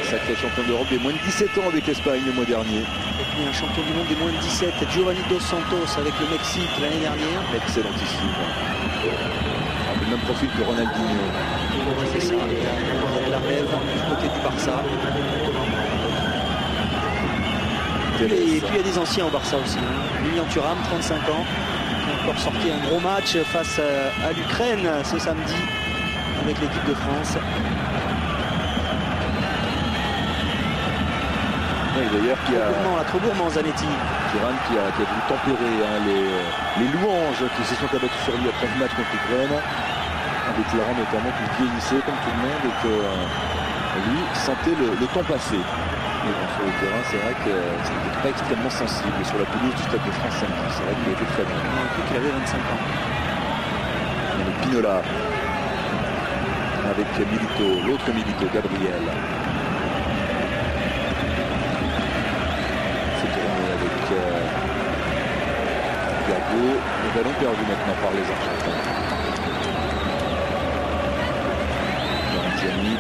Sacré champion d'Europe des moins de 17 ans avec l'Espagne le mois dernier. Et puis un champion du monde des moins de 17, Giovanni Dos Santos avec le Mexique l'année dernière. Excellentissime. Le même profil que Ronaldinho. C'est ça, il y a la rêve du côté du Barça. Et puis il y a des anciens au Barça aussi. Lilian Thuram, 35 ans, qui a encore sorti un gros match face à l'Ukraine ce samedi avec l'équipe de France. Oui, d'ailleurs, trop gourmand Zanetti. Thuram qui a voulu tempérer les louanges qui se sont abattues sur lui après le match contre l'Ukraine, en déclarant notamment qu'il vieillissait comme tout le monde et que lui sentait le temps passer. Mais bon, sur le terrain, c'est vrai que c'était pas extrêmement sensible. Et sur la pelouse du Stade de France samedi, c'est vrai qu'il a été très bien. On a vu qu'il avait 25 ans. Il y avait Pinola avec Milito, l'autre Milito, Gabriel. C'est tourné avec Gago. Le ballon perdu maintenant par les Argentins. Gianni.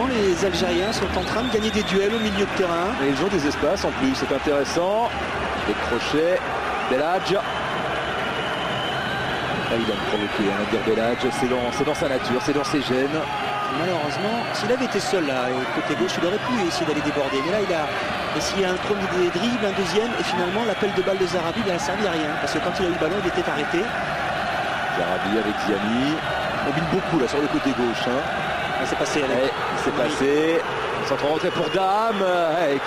Les Algériens sont en train de gagner des duels au milieu de terrain. Et ils ont des espaces en plus, c'est intéressant. Des crochets, Belhadj. Là, il a provoqué, on va dire Belhadj, c'est dans sa nature, c'est dans ses gènes. Malheureusement, s'il avait été seul là, côté gauche, il aurait pu essayer d'aller déborder. Mais là, il a essayé un premier dribble, un deuxième, et finalement, l'appel de balle de Zarabi, il n'a servi à rien. Parce que quand il a eu le ballon, il était arrêté. Zarabi avec Ziani. On combine beaucoup là sur le côté gauche. Hein. C'est passé, c'est passé. Centre rentré pour Daham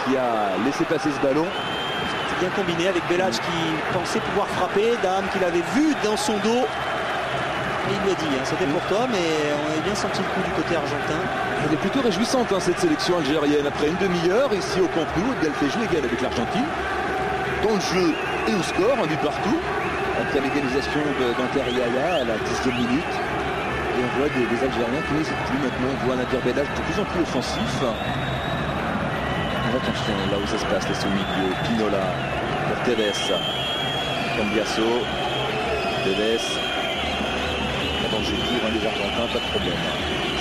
qui a laissé passer ce ballon. C'est bien combiné avec Belhadj qui pensait pouvoir frapper. Daham qui l'avait vu dans son dos. Et il lui a dit, hein, c'était pour toi, mais on avait bien senti le coup du côté argentin. Elle est plutôt réjouissante cette sélection algérienne. Après une demi-heure ici au Camp Nou, elle fait jouer égal avec l'Argentine. Dans le jeu et au score, un but partout. Après l'égalisation d'Inter Yaya à la 10e minute. Et on voit des Algériens qui n'hésitent plus maintenant. On voit un Inter Belhadj de plus en plus offensif. Mais attention là où ça se passe, laisse au milieu. Pinola pour Tevez. Cambiasso. Tevez. danger pour les Argentins, pas de problème.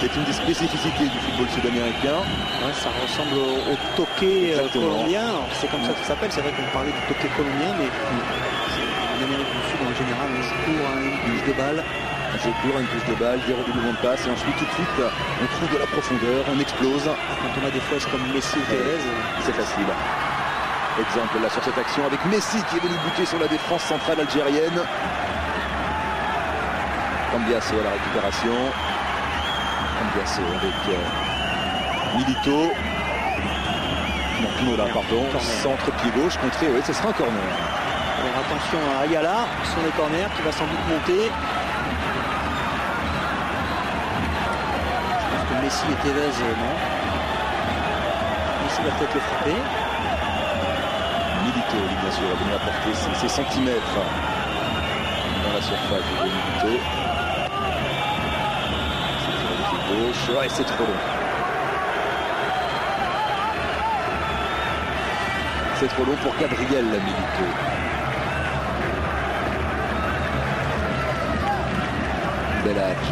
C'est une des spécificités du football sud-américain. Ouais, ça ressemble au toqué colombien. C'est comme ça que ça s'appelle. C'est vrai qu'on parlait du toqué colombien, mais en Amérique du Sud, en général, on joue court à une touche de balle. Un jeu court, une touche de balle, des redoublements de passe, et ensuite tout de suite on trouve de la profondeur, on explose. Quand on a des flèches comme Messi ou Tevez, c'est facile. Exemple là sur cette action avec Messi qui est venu buter sur la défense centrale algérienne. Cambiasso à la récupération. Cambiasso avec Milito. Non, Pinola, pardon. Centre pied gauche contré, oui, ce sera un corner. Alors attention à Ayala sur les corners qui va sans doute monter. Messi et Tevez, non. Messi va peut-être le frapper. Milito, lui, bien sûr, a venu apporter ses centimètres dans la surface de Milito. C'est gauche. Ouais, c'est trop long. C'est trop long pour Gabriel Milito. Belhadj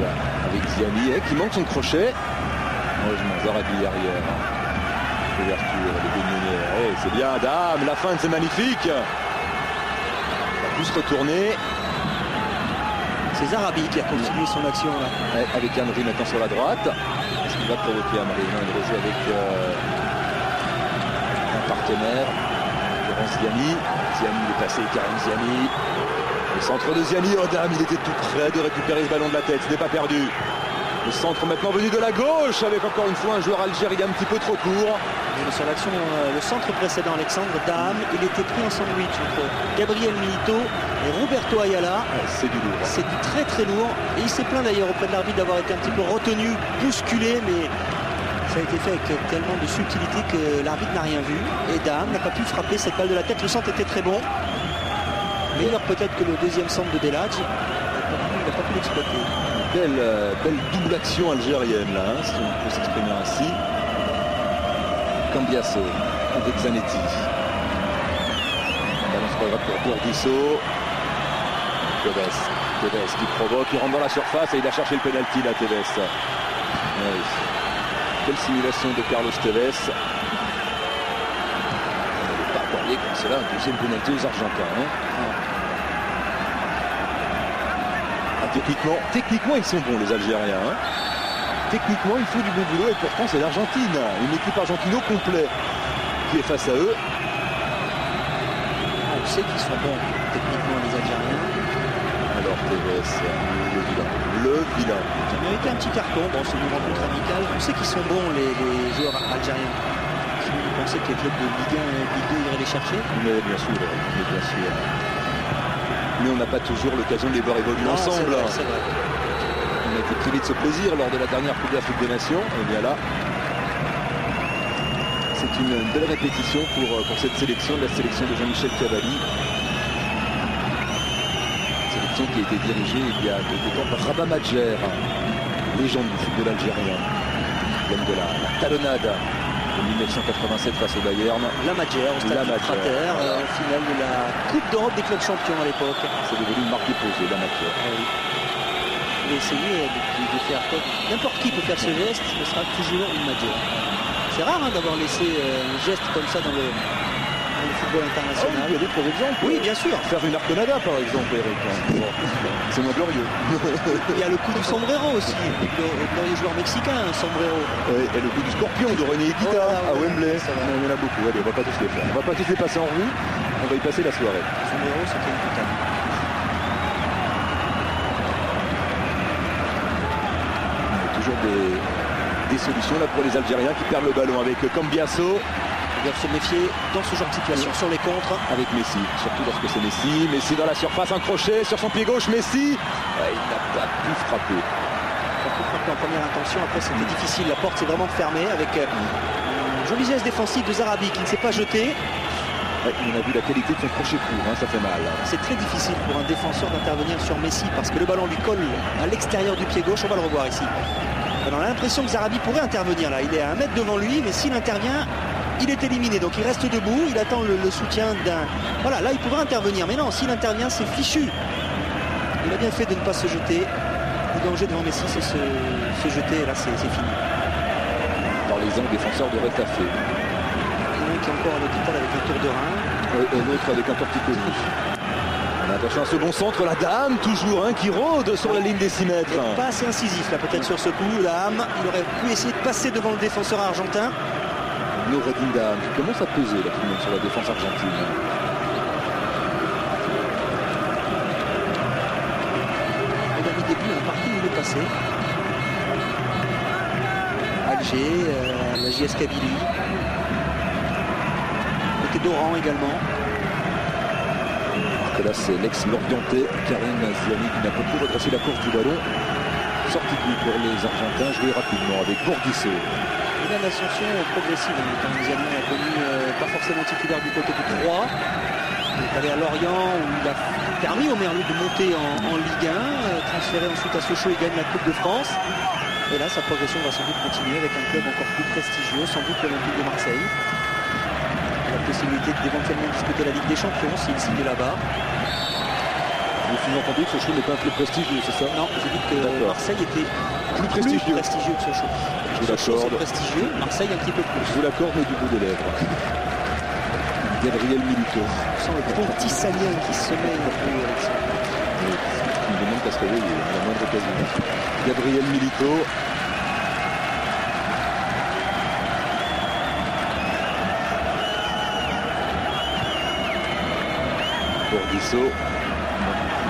avec Ziani qui manque son crochet. Heureusement, Zarabi derrière. L'ouverture, le Bénionnière. C'est bien, Dame, la fin, c'est magnifique. Il va plus se retourner. C'est Zarabi qui a continué son action là. Avec Henry maintenant sur la droite. Est-ce qu'il va provoquer Henry? Non, il rejoue avec un partenaire. Laurent Ziani. Ziani est passé, Karim Ziani. Le centre de Ziani, oh Dame, il était tout près de récupérer ce ballon de la tête. Ce n'est pas perdu. Le centre maintenant venu de la gauche avec encore une fois un joueur algérien un petit peu trop court. Sur l'action, le centre précédent, Alexandre Daham, il était pris en sandwich entre Gabriel Milito et Roberto Ayala. C'est du lourd. C'est du très très lourd. Et il s'est plaint d'ailleurs auprès de l'arbitre d'avoir été un petit peu retenu, bousculé, mais ça a été fait avec tellement de subtilité que l'arbitre n'a rien vu. Et Daham n'a pas pu frapper cette balle de la tête. Le centre était très bon. Meilleur peut-être que le deuxième centre de Belhadj. Il n'a pas pu l'exploiter. Belle double action algérienne là, si on peut s'exprimer ainsi. Cambiasso avec Zanetti. Balance pas grave pour Bourdisso. Tevez qui provoque, il rentre dans la surface et il a cherché le penalty là, Tevez. Oui. Quelle simulation de Carlos Tevez. On n'avait pas accordé comme cela un deuxième penalty aux Argentins. Hein. Techniquement, ils sont bons les Algériens. Hein. Techniquement, il faut du bon boulot et pourtant c'est l'Argentine. Une équipe argentine au complet qui est face à eux. On sait qu'ils sont bons techniquement les Algériens. Alors Tevez, le vilain. Il a mérité un petit carton. Bon, c'est une rencontre amicale. On sait qu'ils sont bons les joueurs algériens. Si vous pensez que les clubs de Ligue 1 et Ligue 2 iraient les chercher? Mais bien sûr. Mais on n'a pas toujours l'occasion de les voir évoluer ensemble. C'est vrai. On a été privé de ce plaisir lors de la dernière Coupe d'Afrique des Nations. Et bien là, c'est une belle répétition pour cette sélection, la sélection de Jean-Michel Cavalli. Sélection qui a été dirigée il y a quelque temps par Rabat Madjer, légende du football algérien. L'homme de la talonnade de 1987 face au Bayern. La Madjer au stade du Prater, en finale de la Coupe d'Europe des clubs champions à l'époque. C'est devenu une marque déposée, la Madjer. Oui. Il a essayé de faire n'importe qui peut faire ce geste, ce sera toujours une Madjer. C'est rare d'avoir laissé un geste comme ça dans le football international. Il y a d'autres exemples. Oui, bien sûr. Faire une arconada par exemple, Eric. Bon, c'est moins glorieux. Il y a le coup du sombrero aussi, le glorieux joueur mexicain, sombrero. Oui, et le coup du scorpion de René Higuita à Wembley. Il y en a beaucoup. Allez, on va pas tous les faire. On va pas tous les passer en revue. On va y passer la soirée. Le sombrero, c'était une putain. Toujours des solutions là pour les Algériens qui perdent le ballon avec Cambiasso. Ils doivent se méfier dans ce genre de situation sur les contres. Avec Messi, surtout lorsque c'est Messi. Messi dans la surface, un crochet sur son pied gauche. Messi, il n'a pas pu frapper. Il a pu frapper en première intention, après c'était difficile. La porte s'est vraiment fermée avec une jolie geste défensive de Zarabi qui ne s'est pas jeté. On a vu la qualité de son crochet court, ça fait mal. C'est très difficile pour un défenseur d'intervenir sur Messi parce que le ballon lui colle à l'extérieur du pied gauche. On va le revoir ici. On a l'impression que Zarabi pourrait intervenir là. Il est à 1 mètre devant lui, mais s'il intervient, il est éliminé. Donc il reste debout, il attend le soutien d'un... Voilà, là il pourrait intervenir. Mais non, s'il intervient, c'est fichu. Il a bien fait de ne pas se jeter. Le danger devant Messi, c'est se jeter, et là c'est fini. Parlez-en aux défenseurs de Retafe. Il y en a un qui est encore à l'hôpital avec un tour de rein. Un autre avec un torticolis. Attention, un second centre, la Dame toujours qui rôde sur la ligne des 6 mètres. Pas assez incisif là peut-être sur ce coup. La Dame, il aurait pu essayer de passer devant le défenseur argentin. Noureddin Dame qui commence à peser là, tout le monde sur la défense argentine. Il a mis des buts, un parti où il est passé. Alger, la JS Kabylie. Côté d'Oran également. Là c'est l'ex-Lorientais Karim Ziani qui n'a pas pu redresser la course du ballon. Sortie de but pour les Argentins, joué rapidement avec Borghisso. Il a l'ascension progressive. Ziani a connu pas forcément titulaire du côté de Troyes. Il est allé à Lorient où il a permis au Merlus de monter en Ligue 1, transféré ensuite à Sochaux et gagne la Coupe de France. Et là sa progression va sans doute continuer avec un club encore plus prestigieux, sans doute l'Olympique de Marseille. La possibilité d'éventuellement disputer la Ligue des Champions s'il signe là-bas. Vous sous-entendez que Sochaux n'est pas un club prestigieux, c'est ça? Non, j'ai dit que Marseille était plus prestigieux que Sochaux. Sochaux c'est prestigieux, Marseille un petit peu plus. Je vous l'accorde, mais du bout des lèvres. Gabriel Milito. On sent le pontissanien qui se met un peu avec ça. Il me demande qu'à se réveiller à la moindre occasion. Gabriel Milito. Borghisso.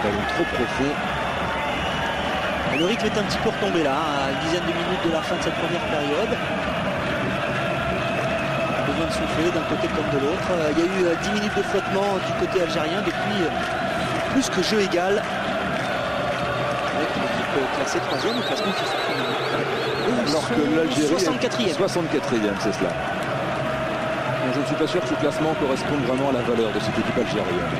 Ballon trop profond. Et le rythme est un petit peu retombé là, à une dizaine de minutes de la fin de cette première période. Besoin de souffler d'un côté comme de l'autre. Il y a eu 10 minutes de flottement du côté algérien depuis plus que jeu égal. Avec une équipe classée 3e au classement qui se finit. Alors que l'Algérie 64e. 64e, c'est cela. Je ne suis pas sûr que ce classement corresponde vraiment à la valeur de cette équipe algérienne.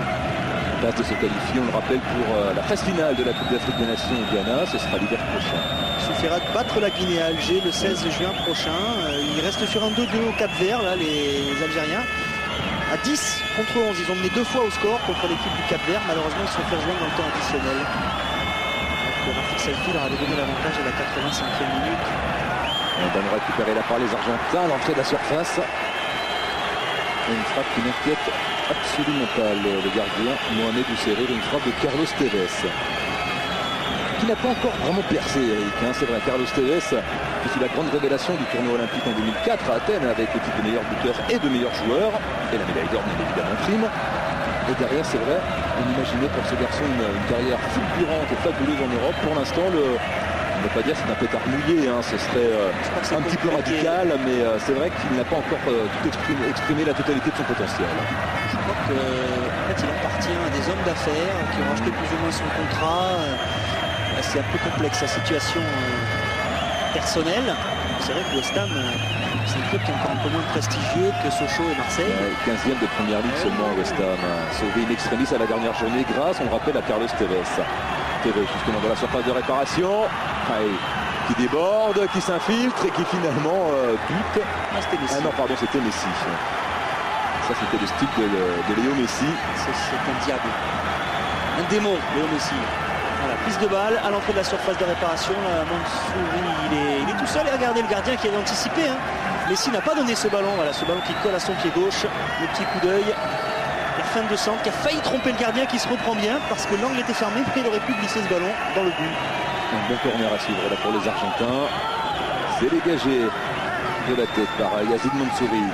On passe de se qualifier, on le rappelle, pour la phase finale de la Coupe d'Afrique des Nations au Ghana. Ce sera l'hiver prochain. Il suffira de battre la Guinée à Alger le 16 juin prochain. Il reste sur un 2-2 au Cap-Vert, là, les Algériens. À 10 contre 11, ils ont mené 2 fois au score contre l'équipe du Cap-Vert. Malheureusement, ils se sont fait rejoindre dans le temps additionnel. Donc, Rafik Saïfi leur avait donné l'avantage à la 85e minute. On va nous récupérer là par les Argentins à l'entrée de la surface. Et une frappe qui n'inquiète absolument pas le gardien Mohamed Ousserir, une frappe de Carlos Tevez qui n'a pas encore vraiment percé, Eric. C'est vrai, Carlos Tevez qui fut la grande révélation du tournoi olympique en 2004 à Athènes avec le titre de meilleur buteur et de meilleur joueur et la médaille d'or bien évidemment prime. Et derrière, c'est vrai, on imaginait pour ce garçon une carrière fulgurante et fabuleuse en Europe. Pour l'instant, on ne peut pas dire que c'est un pétard mouillé, ce serait un petit peu radical, mais c'est vrai qu'il n'a pas encore tout exprimé la totalité de son potentiel. Je crois qu'en fait, il appartient à des hommes d'affaires qui ont racheté plus ou moins son contrat. C'est un peu complexe sa situation personnelle. C'est vrai que West Ham, c'est un club qui est encore un peu moins prestigieux que Sochaux et Marseille. 15e de première ligue seulement West Ham, sauvé in extremis à la dernière journée grâce, on le rappelle, à Carlos Tevez. Tevez justement dans la surface de réparation, qui déborde, qui s'infiltre et qui finalement bute. C'était Messi. Ah non, pardon, c'était Messi. Ça, c'était le style de Léo Messi. C'est un diable. Un démon, Léo Messi. Voilà, prise de balle à l'entrée de la surface de réparation. Là, Mansouri, il est tout seul et regardez le gardien qui avait anticipé. Messi n'a pas donné ce ballon. Voilà, ce ballon qui colle à son pied gauche. Le petit coup d'œil. La fin de centre qui a failli tromper le gardien qui se reprend bien parce que l'angle était fermé, mais il aurait pu glisser ce ballon dans le but. Un bon corner à suivre là pour les Argentins. C'est dégagé de la tête par Yazid Mansouri.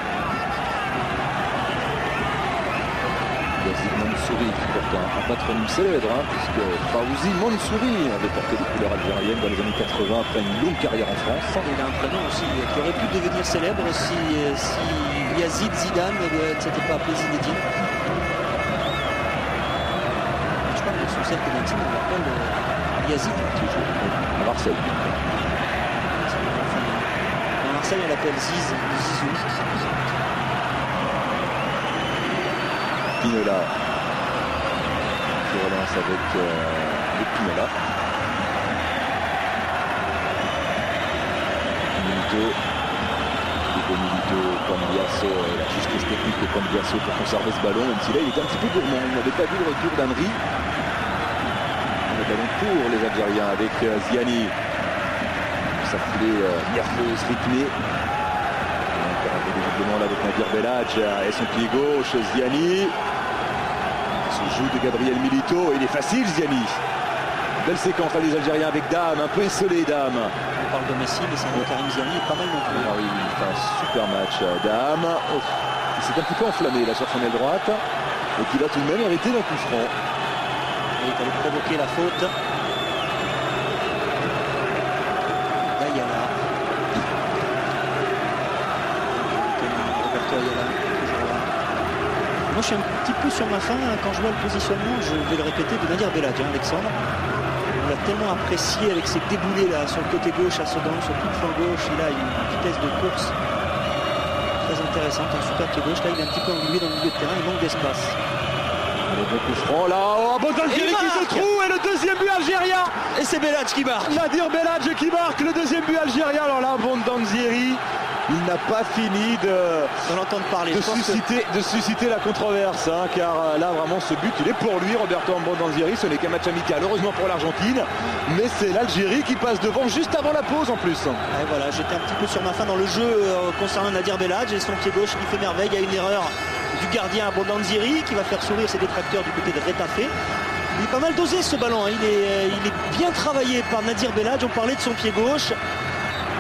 Yazid Mansouri qui porte un patronyme célèbre, puisque Fawzi Mansouri avait porté les couleurs algériennes dans les années 80 après une longue carrière en France. Il a un prénom aussi qui aurait pu devenir célèbre si Yazid Zidane ne s'était pas appelé Zinedine. Je crois que son cercle d'intime, on l'appelle Yazid. À Marseille. À Marseille, on l'appelle Zizou. Pinola qui relance avec Pinola. Milito, Cambiasso, la justesse technique de Cambiasso pour conserver ce ballon, même si là il était un petit peu gourmand. Il n'avait pas vu le retour d'Henry. On a ballon pour les Algériens avec Ziani. Ça foulée nerveuse, rythmée. Encore un peu de doublement là avec Nadir Belhadj et son pied gauche. Ziani. Ce joue de Gabriel Milito. Il est facile, Ziani. Belle séquence là des Algériens avec Dame, un peu esselé Dame. On parle de Messi, mais c'est Karim Ziani est pas mal non plus. Ah oui, il fait un super match. Dame. Oh, il s'est un petit peu enflammé là sur son aile droite. Et qui va tout de même hériter d'un coup franc. Il est allé provoquer la faute. Ayala. Roberto Ayala, toujours là. Moi je suis un petit peu sur ma faim quand je vois le positionnement, je vais le répéter, de Nadir Belhadj, Alexandre. On l'a tellement apprécié avec ses déboulés là sur le côté gauche à Sedan, sur tout le flanc gauche. Il a une vitesse de course très intéressante, un super pied gauche. Là il est un petit peu englué dans le milieu de terrain, il manque d'espace. Le bon coup franc là, oh, Bondanzieri qui se trouve et le deuxième but algérien. Et c'est Belhadj qui marque. Nadir Belhadj qui marque le deuxième but algérien. Alors là, Bondanzieri, il n'a pas fini d'en entendre parler. De susciter la controverse, hein, car là vraiment ce but il est pour lui, Roberto Bondanzieri. Ce n'est qu'un match amical, heureusement pour l'Argentine, mais c'est l'Algérie qui passe devant juste avant la pause en plus. Et voilà, j'étais un petit peu sur ma faim dans le jeu concernant Nadir Belhadj et son pied gauche qui fait merveille. Il y a une erreur du gardien à Bondanzieri qui va faire sourire ses détracteurs du côté de Retafe. Il est pas mal dosé ce ballon, hein. Il est bien travaillé par Nadir Belhadj. On parlait de son pied gauche.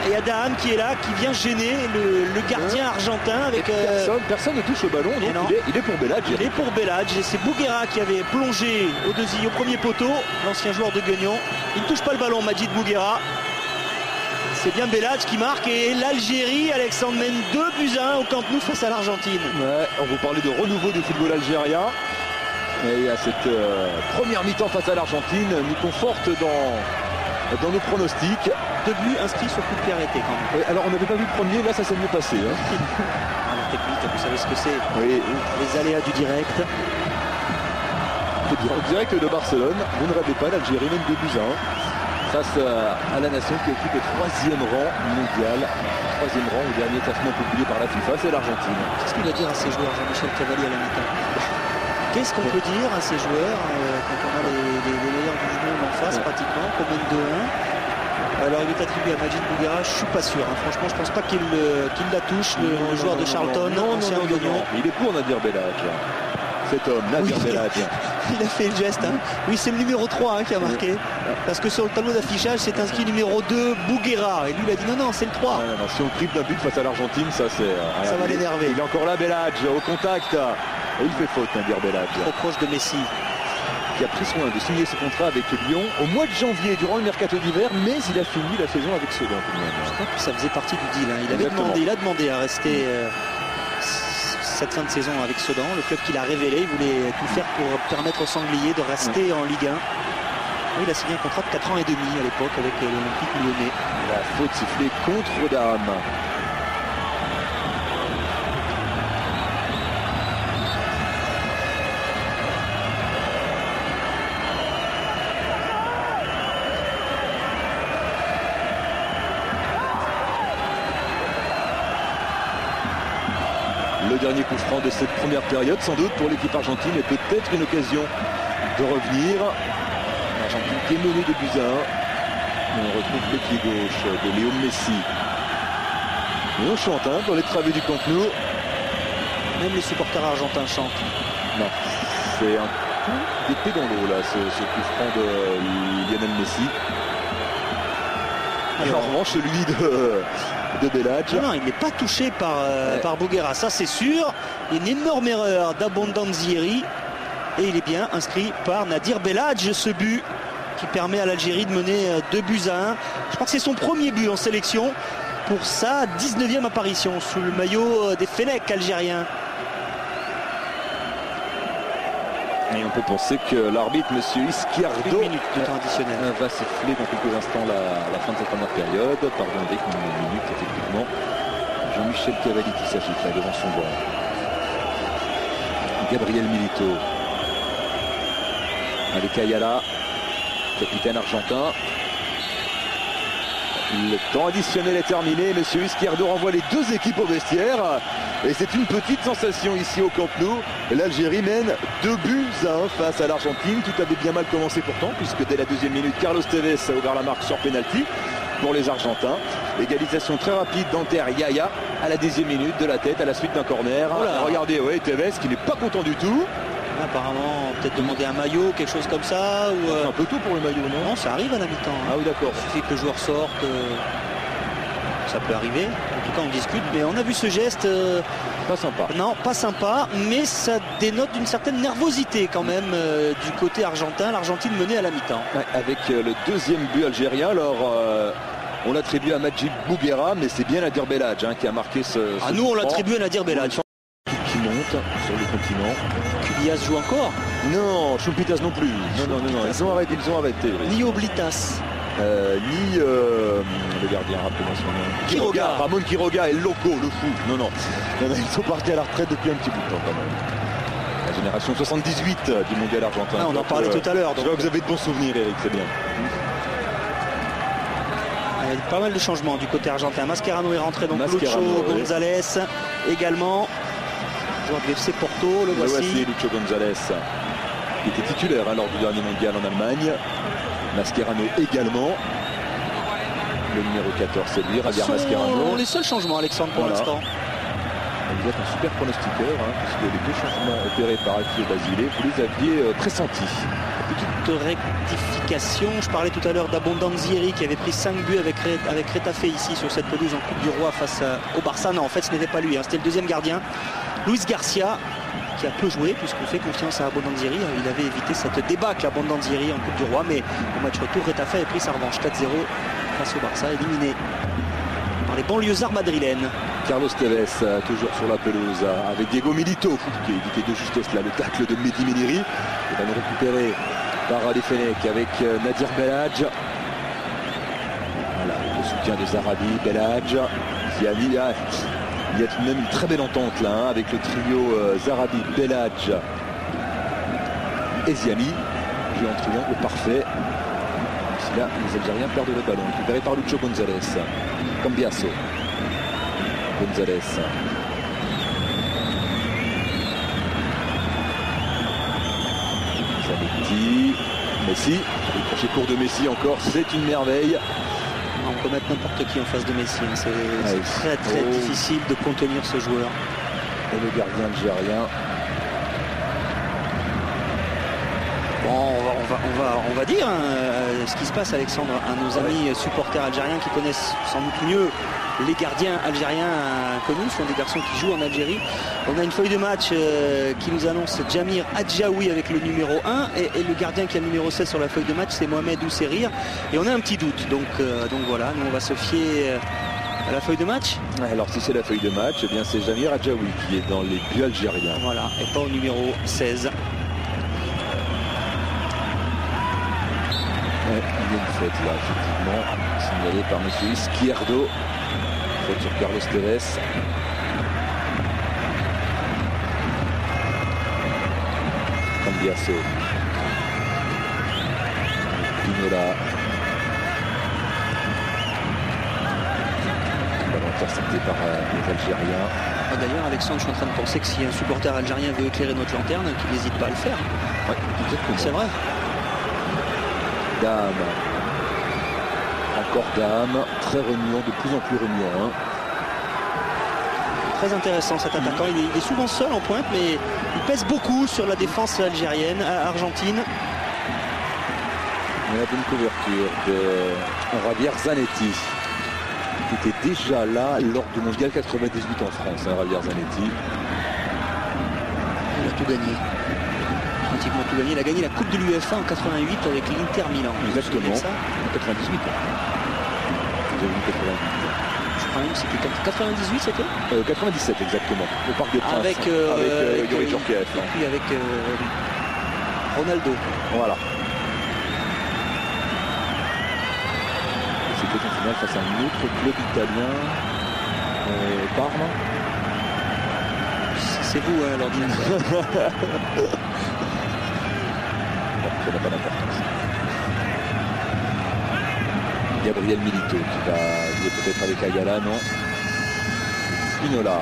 Et Adam qui est là, qui vient gêner le gardien argentin avec personne ne touche au ballon, donc il est pour Belhadj. Il est pour Belhadj et c'est Bouguera qui avait plongé au premier poteau, l'ancien joueur de Guignon. Il ne touche pas le ballon, Majid Bouguera. C'est bien Belhadj qui marque et l'Algérie, Alexandre, mène 2-1 au Camp Nou face à l'Argentine. Ouais, on vous parlait de renouveau du football algérien. Et à cette première mi-temps face à l'Argentine nous conforte dans nos pronostics. 2 buts inscrits sur coup de pied arrêté quand même. Oui, alors on n'avait pas vu le premier, là ça s'est mieux passé. Hein. La technique, vous savez ce que c'est. Oui. Les aléas du direct. Le direct de Barcelone, vous ne rêvez pas, l'Algérie mène 2-1 face à la nation qui occupe le 3e rang mondial. 3e rang au dernier classement publié par la FIFA, c'est l'Argentine. Qu'est-ce qu'il va dire à ces joueurs, Jean-Michel Cavalier à la mi-temps? Qu'est-ce qu'on peut dire à ces joueurs quand on a les meilleurs du monde en face pratiquement, qu'on mène 2-1? Alors il est attribué à Majid Bouguera, je suis pas sûr. Hein. Franchement, je pense pas qu'il la touche, le joueur de Charlton, ancien Guignon. Il est pour Nadir Belhadj. Cet homme, Nadir Belhadj. Il a fait le geste. Hein. Oui, c'est le numéro 3 qui a marqué. Parce que sur le tableau d'affichage, c'est inscrit numéro 2, Bouguera. Et lui, il a dit non, c'est le 3. Non, si on triple d'un but face à l'Argentine, ça c'est... ça va l'énerver. Il est encore là, Belhadj, au contact. Et il fait faute, Nadir Belhadj. Trop proche de Messi. Qui a pris soin de signer ce contrat avec Lyon au mois de janvier durant le mercato d'hiver, mais il a fini la saison avec Sedan. Je crois que ça faisait partie du deal. Hein. Il a demandé à rester cette fin de saison avec Sedan, le club qu'il a révélé. Il voulait tout faire pour permettre aux Sangliers de rester en Ligue 1. Oui, il a signé un contrat de 4 ans et demi à l'époque avec l'Olympique Lyonnais. La faute sifflée contre Dame. Le dernier coup franc de cette première période, sans doute pour l'équipe argentine, et peut-être une occasion de revenir. L'Argentine qui est menée de buts à 1. Et on retrouve le pied gauche de Léo Messi. Et on chante dans les travées du Camp Nou. Même les supporters argentins chantent. Non, c'est un coup d'épée dans l'eau là, ce coup franc de Lionel Messi. Et en revanche, celui de Belhadj. Non, il n'est pas touché par Bouguera, ça c'est sûr. Une énorme erreur d'Abondanzieri. Et il est bien inscrit par Nadir Belhadj, ce but qui permet à l'Algérie de mener 2-1. Je crois que c'est son premier but en sélection pour sa 19e apparition sous le maillot des Fennecs algériens. Et on peut penser que l'arbitre, M. Izquierdo, va siffler dans quelques instants la fin de cette première période. Pardon, avec une minute, effectivement. Jean-Michel Cavalier qui s'agite là devant son banc. Gabriel Milito. Avec Ayala, capitaine argentin. Le temps additionnel est terminé. M. Izquierdo renvoie les deux équipes au vestiaire. Et c'est une petite sensation ici au Camp Nou. L'Algérie mène 2-1 face à l'Argentine. Tout avait bien mal commencé pourtant, puisque dès la 2e minute, Carlos Tevez a ouvert la marque sur penalty pour les Argentins. Égalisation très rapide d'Anter Yaya à la 10e minute de la tête à la suite d'un corner. Regardez, ouais, Tevez qui n'est pas content du tout. Apparemment, peut-être demander un maillot, quelque chose comme ça. Ou un peu tôt pour le maillot, non? Non, ça arrive à la mi-temps. Ah oui, d'accord. Il suffit que le joueur sorte. Ça peut arriver. En tout cas, on discute. Mais on a vu ce geste. Pas sympa. Non, pas sympa. Mais ça dénote d'une certaine nervosité quand même du côté argentin. L'Argentine menée à la mi-temps. Ouais, avec le 2e but algérien. Alors, on l'attribue à Majid Bouguera, mais c'est bien Nadir Belhadj qui a marqué ce nous, on l'attribue à Nadir Belhadj. Qui monte sur le continent. Cubillas joue encore? Non, Choupitas non plus. Non. Ils ont arrêté. Ni Oblitas. Ni le gardien, rappelez-moi son nom. Quiroga. Ramon Quiroga est loco, le fou. Non, ils sont partis à la retraite depuis un petit bout de temps quand même. La génération 78 du mondial argentin. On en parlait tout à l'heure. Je vois que vous avez de bons souvenirs, Eric, c'est bien. Il y a pas mal de changements du côté argentin. Mascherano est rentré, donc Lucho González également. Joueur du FC Porto, le voici. Lucho González, qui était titulaire lors du dernier mondial en Allemagne. Mascherano également. Le numéro 14, c'est lui, Javier Mascherano. Les seuls changements, Alexandre, pour l'instant. Vous êtes un super pronostiqueur, puisque les 2 changements opérés par Alfio Basile, vous les aviez pressentis. Petite rectification, je parlais tout à l'heure d'Abondanzieri qui avait pris 5 buts avec Retafe ici sur cette pelouse en Coupe du Roi face au Barça. Non, en fait ce n'était pas lui, c'était le 2e gardien, Luis Garcia, qui a peu joué puisqu'on fait confiance à Abondanzieri. Il avait évité cette débâcle à Abondanzieri en Coupe du Roi, mais au match retour, Retafe a pris sa revanche 4-0 face au Barça, éliminé par les banlieusards madrilènes. Carlos Tevez toujours sur la pelouse avec Diego Milito qui a évité de justesse là le tacle de Mehdi Méniri. Il va le récupérer par Ali Fenech avec Nadir Belhadj. Voilà, le soutien de Zarabi, Belhadj. Il y a tout de même une très belle entente là avec le trio Zarabi, Belhadj et Ziani. Jeu en triangle parfait. Ici là, les Algériens perdent le ballon. Récupéré par Lucho González. Cambiasso. González. Zanetti. Messi. Le crochet court de Messi encore, c'est une merveille. On peut mettre n'importe qui en face de Messi. C'est très difficile de contenir ce joueur. Et le gardien algérien. Bon, on va dire ce qui se passe, Alexandre, à nos amis supporters algériens qui connaissent sans doute mieux les gardiens algériens connus. Ce sont des garçons qui jouent en Algérie. On a une feuille de match qui nous annonce Djamir Adjaoui avec le numéro 1 et le gardien qui a le numéro 16 sur la feuille de match, c'est Mohamed Ousserir. Et on a un petit doute. Donc voilà, nous on va se fier à la feuille de match. Alors si c'est la feuille de match, eh bien c'est Djamir Adjaoui qui est dans les buts algériens. Voilà, et pas au numéro 16. Il y a une faute là, effectivement, signalée par M. Izquierdo. Faute sur Carlos Tevez. Cambiasso. Pinola. Ballon intercepté par les Algériens. D'ailleurs, Alexandre, je suis en train de penser que si un supporter algérien veut éclairer notre lanterne, qu'il n'hésite pas à le faire. Oui, exactement. C'est vrai. Dame. Encore Dame. Très remuant, de plus en plus remuant. Très intéressant cet attaquant. Il est souvent seul en pointe, mais il pèse beaucoup sur la défense algérienne, argentine. On a une couverture de Javier Zanetti, qui était déjà là lors du mondial 98 en France. Javier Zanetti. Il a tout gagné. Pratiquement tout gagné. Il a gagné la Coupe de l'UEFA en 88 avec l'Inter Milan. Exactement. En 98. J'ai vu 98. Je crois même que c'était 98, c'était 97 exactement. Au Parc des Princes. Avec Yuri Djorkaeff. Et puis avec Ronaldo. Voilà. C'était en finale face à un autre club italien. Parme. C'est vous, l'ordinateur. Bon, ça n'a pas d'importance. Gabriel Milito qui va jouer peut-être avec Ayala, non. Spinola.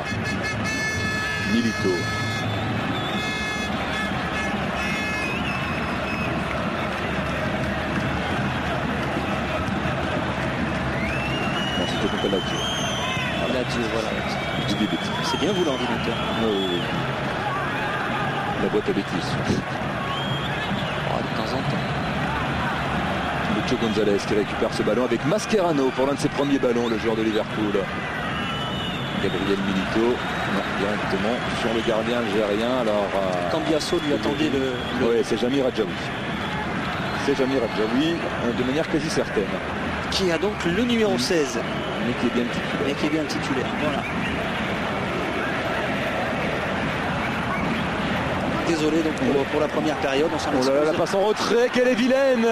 Milito. C'était contre Lazio. Lazio, voilà. Je dis des bêtises. C'est bien vous l'ordinateur. Oui. La boîte à bêtises. De temps en temps. Lucho González qui récupère ce ballon avec Mascherano pour l'un de ses premiers ballons, le joueur de Liverpool. Gabriel Milito, directement sur le gardien algérien. Alors, Cambiasso lui attendait le... Oui, c'est Jami Radjaoui. C'est Jami Radjaoui, de manière quasi certaine. Qui a donc le numéro 16. Mais qui est bien titulaire. Voilà. Désolé donc pour la première période. On s'en oh là là, la passe en retrait, quelle est vilaine.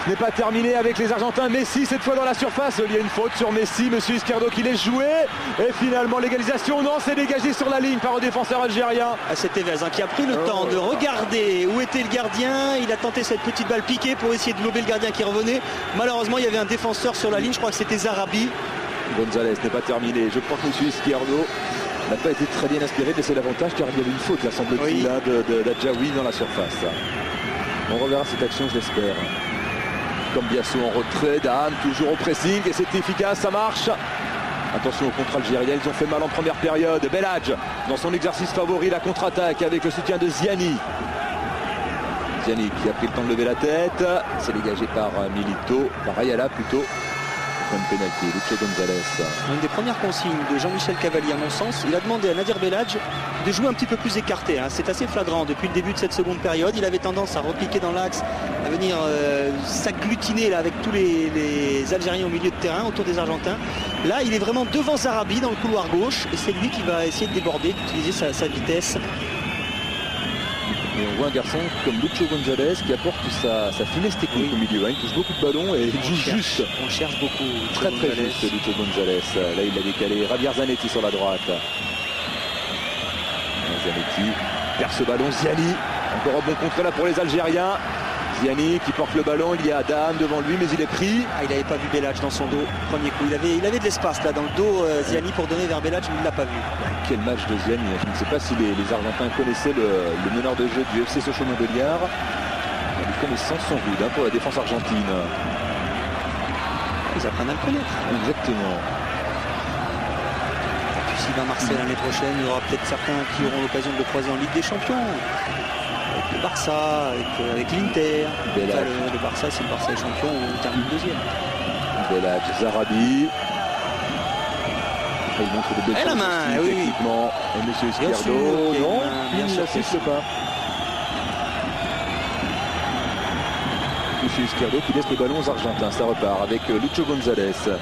Ce n'est pas terminé avec les Argentins. Messi cette fois dans la surface. Il y a une faute sur Messi, monsieur Izquierdo qui laisse jouer. Et finalement l'égalisation, non, c'est dégagé sur la ligne par un défenseur algérien. C'est Tevez qui a pris le temps de regarder où était le gardien. Il a tenté cette petite balle piquée pour essayer de lober le gardien qui revenait. Malheureusement il y avait un défenseur sur la ligne, je crois que c'était Zarabi. González n'est pas terminé. Je crois que monsieur Izquierdo n'a pas été très bien inspiré, mais c'est l'avantage car il y avait une faute, là, semble-t-il, d'Adjaoui dans la surface. On reverra cette action, je l'espère. Cambiasso en retrait, Dan toujours au pressing et c'est efficace, ça marche. Attention au contre algérien, ils ont fait mal en première période. Belhadj dans son exercice favori, la contre-attaque avec le soutien de Ziani. Ziani qui a pris le temps de lever la tête. C'est dégagé par Milito, par Ayala plutôt. Une pénalité, Lucho González. Une des premières consignes de Jean-Michel Cavalli, à mon sens, il a demandé à Nadir Belhadj de jouer un petit peu plus écarté. C'est assez flagrant depuis le début de cette seconde période. Il avait tendance à repiquer dans l'axe, à venir s'agglutiner avec tous les Algériens au milieu de terrain, autour des Argentins. Là, il est vraiment devant Zarabi dans le couloir gauche et c'est lui qui va essayer de déborder, d'utiliser sa vitesse. Et on voit un garçon comme Lucho González qui apporte sa finesse technique au milieu. Il touche beaucoup de ballons et il joue juste. On cherche beaucoup. Très juste Lucho González. Là il a décalé. Javier Zanetti sur la droite. Zanetti perd ce ballon. Ziani. Encore un bon contre là pour les Algériens. Ziani qui porte le ballon, il y a Adam devant lui mais il est pris. Il n'avait pas vu Belhadj dans son dos, premier coup. Il avait de l'espace là dans le dos, Ziani pour donner vers Belhadj, mais il ne l'a pas vu. Quel match de Ziani. Je ne sais pas si les Argentins connaissaient le meneur de jeu du FC Sochaux-Montbéliard. Les connaissances sont rudes pour la défense argentine. Ils apprennent à le connaître. Exactement. Et puis s'il va à Marseille l'année prochaine, il y aura peut-être certains qui auront l'occasion de le croiser en Ligue des Champions. Avec le Barça, avec l'Inter. Enfin, le Barça, c'est le Barça est champion, on termine deuxième. Belhadj, Zarabi. Il montre de belles choses techniquement. Et monsieur Izquierdo, non, il n'assiste pas. Monsieur Izquierdo qui laisse le ballon aux Argentins. Ça repart avec Lucho González. Pour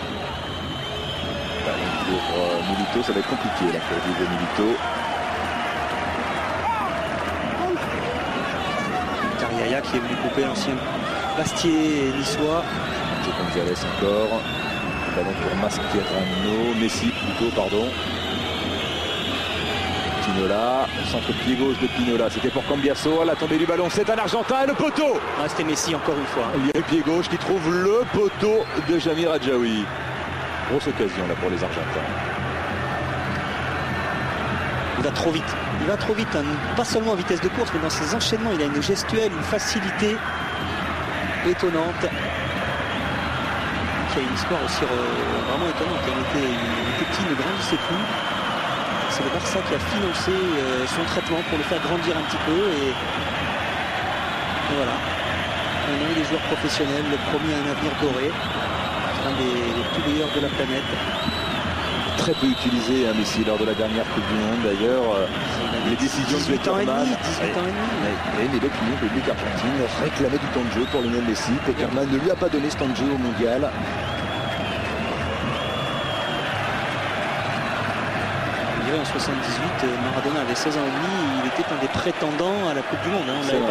Milito, ça va être compliqué là pour vivre Milito. Yaya qui est venu couper l'ancien Bastier niçois. Lucho González encore. Ballon pour Mascherano, Messi plutôt, pardon. Pinola, centre pied gauche de Pinola, c'était pour Cambiasso, la tombée du ballon, c'est un Argentin et le poteau. C'était Messi encore une fois. Il y a le pied gauche qui trouve le poteau de Jami Radjaoui. Grosse occasion là pour les Argentins. Il va trop vite, pas seulement en vitesse de course, mais dans ses enchaînements, il a une gestuelle, une facilité étonnante. Qui a une histoire aussi vraiment étonnante. Il était petit, il ne grandissait plus. C'est le Barça qui a financé son traitement pour le faire grandir un petit peu. Et voilà. On a eu des joueurs professionnels, le premier à un avenir doré. Un des plus meilleurs de la planète. Très peu utilisé Messi lors de la dernière Coupe du Monde d'ailleurs. Les décisions de 18 ans et demi. Mais l'opinion publique argentine réclamait du temps de jeu pour Lionel Messi. Pekerman ne lui a pas donné ce temps de jeu au mondial. En 78, Maradona avait 16 ans et demi, il était un des prétendants à la Coupe du Monde.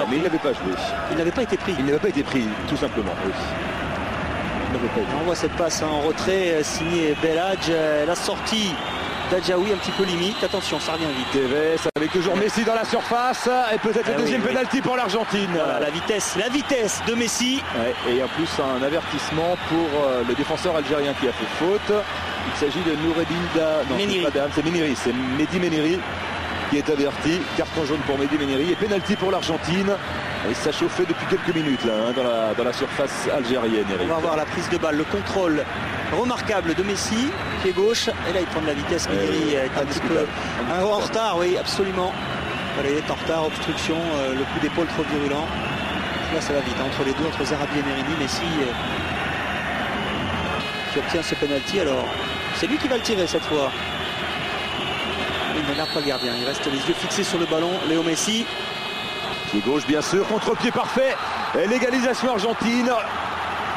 Mais il n'avait pas joué. Il n'avait pas été pris. Il n'avait pas été pris, tout simplement. Oui. On voit cette passe en retrait signée Belhadj, la sortie d'Adjaoui un petit peu limite. Attention, ça revient vite. Tevez avec toujours Messi dans la surface et peut-être le deuxième penalty pour l'Argentine. Voilà, la vitesse de Messi. Et en plus un avertissement pour le défenseur algérien qui a fait faute. Il s'agit de Noureddin c'est Meniri, c'est Mehdi Meniri. qui est averti. Carton jaune pour Mehdi Méniri et pénalty pour l'Argentine. Et ça chauffait depuis quelques minutes là, dans la surface algérienne. Eric. On va voir la prise de balle, le contrôle remarquable de Messi, pied gauche. Et là il prend de la vitesse. Méniri est un petit peu en retard, oui absolument. Voilà, il est en retard, obstruction, le coup d'épaule trop virulent. Là ça va vite, entre les deux, entre Zarabi et Mérini. Messi qui obtient ce penalty. Alors c'est lui qui va le tirer cette fois. Il n'énerve pas le gardien, il reste les yeux fixés sur le ballon. Léo Messi. Pied gauche bien sûr, contre-pied parfait. Et l'égalisation argentine.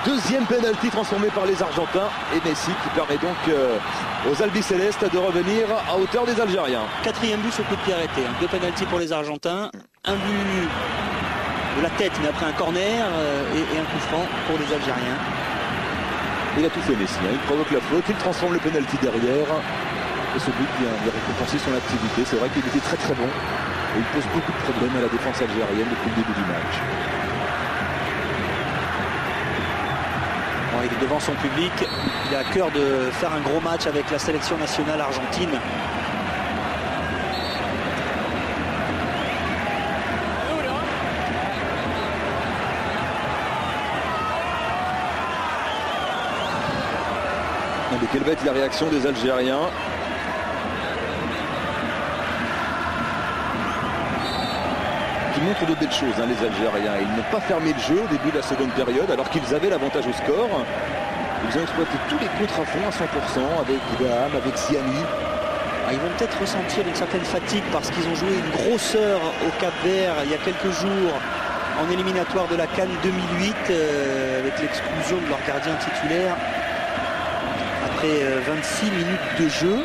Deuxième penalty transformé par les Argentins. Et Messi qui permet donc aux Albicélestes de revenir à hauteur des Algériens. Quatrième but sur coup de pied arrêté. Deux penalty pour les Argentins. Un but de la tête, mais après un corner et un coup franc pour les Algériens. Il a tout fait Messi. Il provoque la faute, il transforme le penalty derrière. Et ce but vient récompenser son activité. C'est vrai qu'il était très très bon. Et il pose beaucoup de problèmes à la défense algérienne depuis le début du match. Bon, il est devant son public. Il a à cœur de faire un gros match avec la sélection nationale argentine. Mais quelle va être la réaction des Algériens? Qui montrent de belles choses, les Algériens. Ils n'ont pas fermé le jeu au début de la seconde période, alors qu'ils avaient l'avantage au score. Ils ont exploité tous les contres à fond à 100%, avec Dam, avec Siani. Ils vont peut-être ressentir une certaine fatigue parce qu'ils ont joué une grosseur au Cap-Vert il y a quelques jours en éliminatoire de la CAN 2008 avec l'exclusion de leur gardien titulaire après 26 minutes de jeu.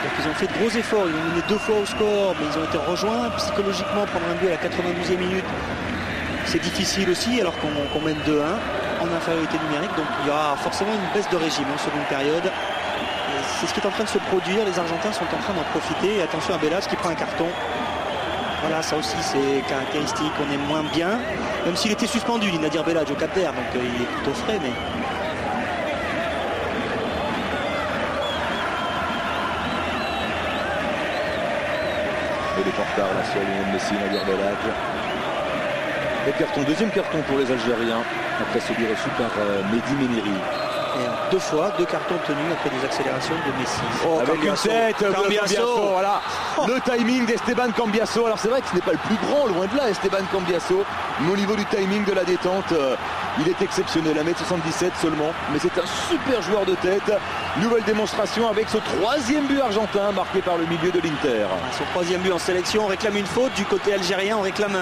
Donc ils ont fait de gros efforts, ils ont mené 2 fois au score, mais ils ont été rejoints psychologiquement. Prendre un but à la 92e minute, c'est difficile aussi, alors qu'on mène 2-1 en infériorité numérique. Donc il y aura forcément une baisse de régime en seconde période. C'est ce qui est en train de se produire, les Argentins sont en train d'en profiter. Et attention à Bellas qui prend un carton. Voilà, ça aussi c'est caractéristique, on est moins bien, même s'il était suspendu, Nadir Bellas au Cap-Vert, donc il est plutôt frais, mais... Il est en retard là sur Lionel Messi, Nadir Belhadj. Et carton, deuxième carton pour les Algériens, après celui reçu par Mehdi Méniri. Et 2 fois, 2 cartons obtenus après des accélérations de Messi. Oh, avec une tête de Cambiasso, voilà. Oh. Le timing d'Esteban Cambiasso. Alors c'est vrai que ce n'est pas le plus grand, loin de là, Esteban Cambiasso. Mais au niveau du timing de la détente, il est exceptionnel. 1m77 seulement, mais c'est un super joueur de tête. Nouvelle démonstration avec ce 3e but argentin marqué par le milieu de l'Inter. Son 3e but en sélection, on réclame une faute du côté algérien, on réclame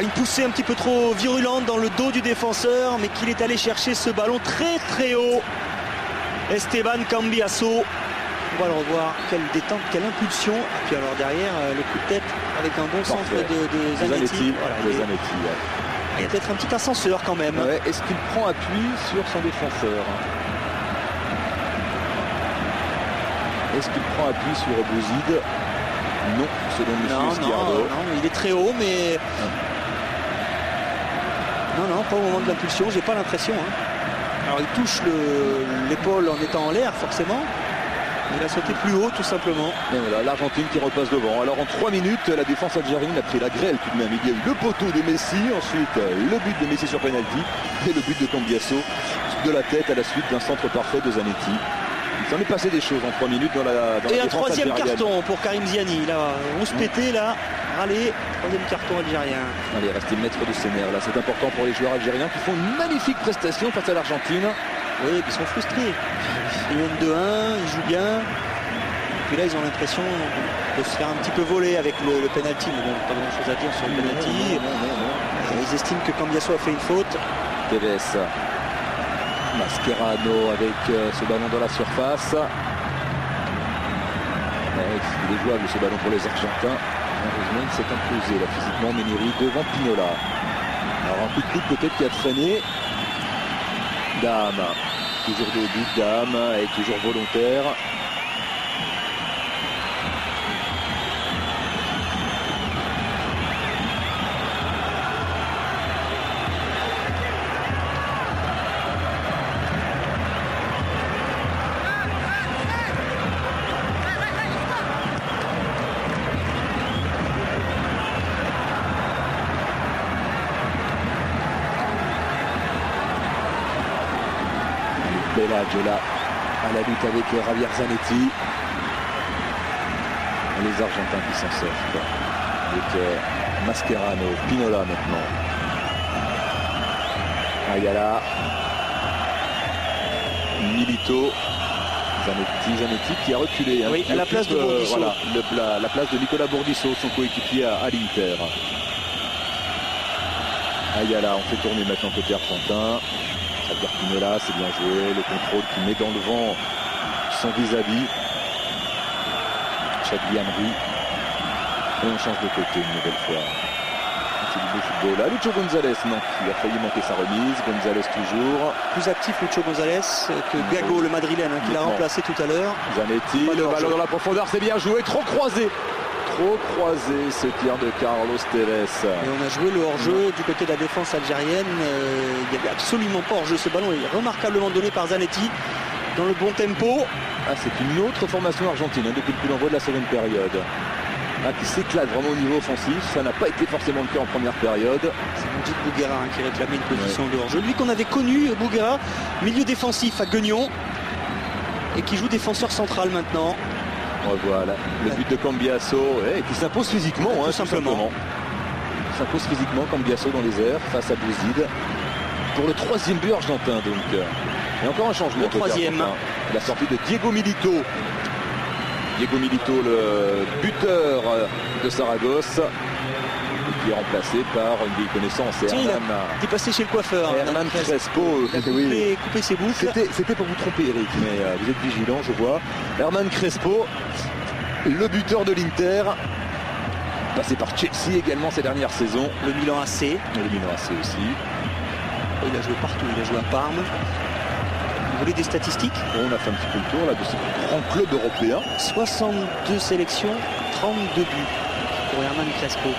une poussée un petit peu trop virulente dans le dos du défenseur, mais qu'il est allé chercher ce ballon très très haut. Esteban Cambiasso, on va le revoir, quelle détente, quelle impulsion. Et puis alors derrière, le coup de tête avec un bon centre de Zanetti. Voilà, il y a peut-être un petit ascenseur quand même. Ouais, est-ce qu'il prend appui sur son défenseur? Est-ce qu'il prend appui sur Bouzid? Non, selon M. Schiardo. Non, il est très haut, mais... Non, pas au moment de l'impulsion, j'ai pas l'impression. Alors il touche l'épaule en étant en l'air, forcément. Il a sauté plus haut, tout simplement. Et voilà, l'Argentine qui repasse devant. Alors en 3 minutes, la défense algérienne a pris la grêle tout de même. Il y a eu le poteau de Messi, ensuite le but de Messi sur penalty et le but de Cambiasso de la tête à la suite d'un centre parfait de Zanetti. Il s'en est passé des choses en 3 minutes dans la et un défense 3e algérienne. carton pour Karim Ziani. Là, on se pétait là. Allez, 3e carton algérien. Allez, restez maître de ses nerfs là. C'est important pour les joueurs algériens qui font une magnifique prestation face à l'Argentine. Oui, ils sont frustrés. Ils mènent 2-1, ils jouent bien. Et puis là, ils ont l'impression de se faire un petit peu voler avec le penalty. Mais bon, pas grand chose à dire sur le penalty. Ils estiment que Cambiasso a fait une faute. Tevez. Mascherano avec ce ballon dans la surface. Il est jouable ce ballon pour les Argentins. Heureusement, il s'est imposé là, physiquement Méniri devant Pinola. Alors un coup de coude peut-être qui a traîné. Dam. Toujours de but, Dam est toujours volontaire. Bellage là à la lutte avec Javier Zanetti. Les Argentins qui s'en sortent. Avec Mascherano, Pinola maintenant. Ayala. Milito. Zanetti qui a reculé. Oui, à la place de Bourdisso. Voilà, la place de Nicolas Bourdisso, son coéquipier à l'Inter. Ayala, on fait tourner maintenant côté argentin. Javier Pinola, c'est bien joué. Le contrôle qui met dans le vent son vis-à-vis. Chadli Amri. Et on change de côté une nouvelle fois. C'est du beau football. Là, Lucho González, non, qui a failli manquer sa remise. González toujours. Plus actif Lucho González que Gago, le madrilène, qui l'a remplacé tout à l'heure. Zanetti, le ballon dans la profondeur, c'est bien joué. Trop croisé ce tir de Carlos Tevez. Et on a joué le hors-jeu du côté de la défense algérienne. Il n'y avait absolument pas hors-jeu. Ce ballon est remarquablement donné par Zanetti dans le bon tempo. C'est une autre formation argentine depuis le coup d'envoi de la seconde période. Qui s'éclate vraiment au niveau offensif. Ça n'a pas été forcément le cas en première période. C'est Moudjid Bouguera qui réclamait une position de hors-jeu. Lui qu'on avait connu, Bouguera, milieu défensif à Guignon et qui joue défenseur central maintenant. Voilà, le but de Cambiasso qui s'impose physiquement, tout simplement. S'impose physiquement Cambiasso dans les airs face à Bouzid. Pour le troisième but argentin donc. Et encore un changement. Le troisième. La sortie de Diego Milito. Diego Milito, le buteur de Saragosse, qui est remplacé par une vieille connaissance. Il est passé chez le coiffeur. Hernan Crespo. Coupé ses boucles. C'était pour vous tromper, Eric, mais vous êtes vigilant, je vois. Hernan Crespo, le buteur de l'Inter, passé par Chelsea également ces dernières saisons. Le Milan AC. Et le Milan AC aussi. Il a joué partout, il a joué à Parme. Vous voulez des statistiques? On a fait un petit peu le tour là de ce grand club européen. 62 sélections, 32 buts pour Hernan Crespo.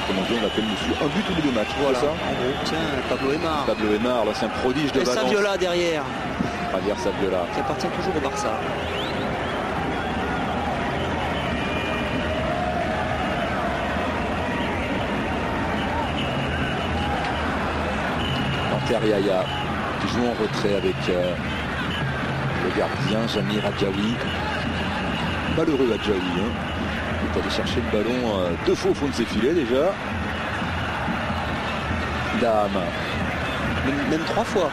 Comme on dit, on appelle monsieur un but tous les deux matchs. Voilà, ça en gros. Tiens, Pablo Aimar. Pablo Aimar, c'est un prodige de Valence. Et Saviola derrière. Javier Saviola. Qui appartient toujours au Barça. Yaya qui joue en retrait avec le gardien Jamir Adjaoui. Malheureux Adjaoui, il est allé chercher le ballon 2 fois au fond de ses filets déjà. Dame. Même 3 fois.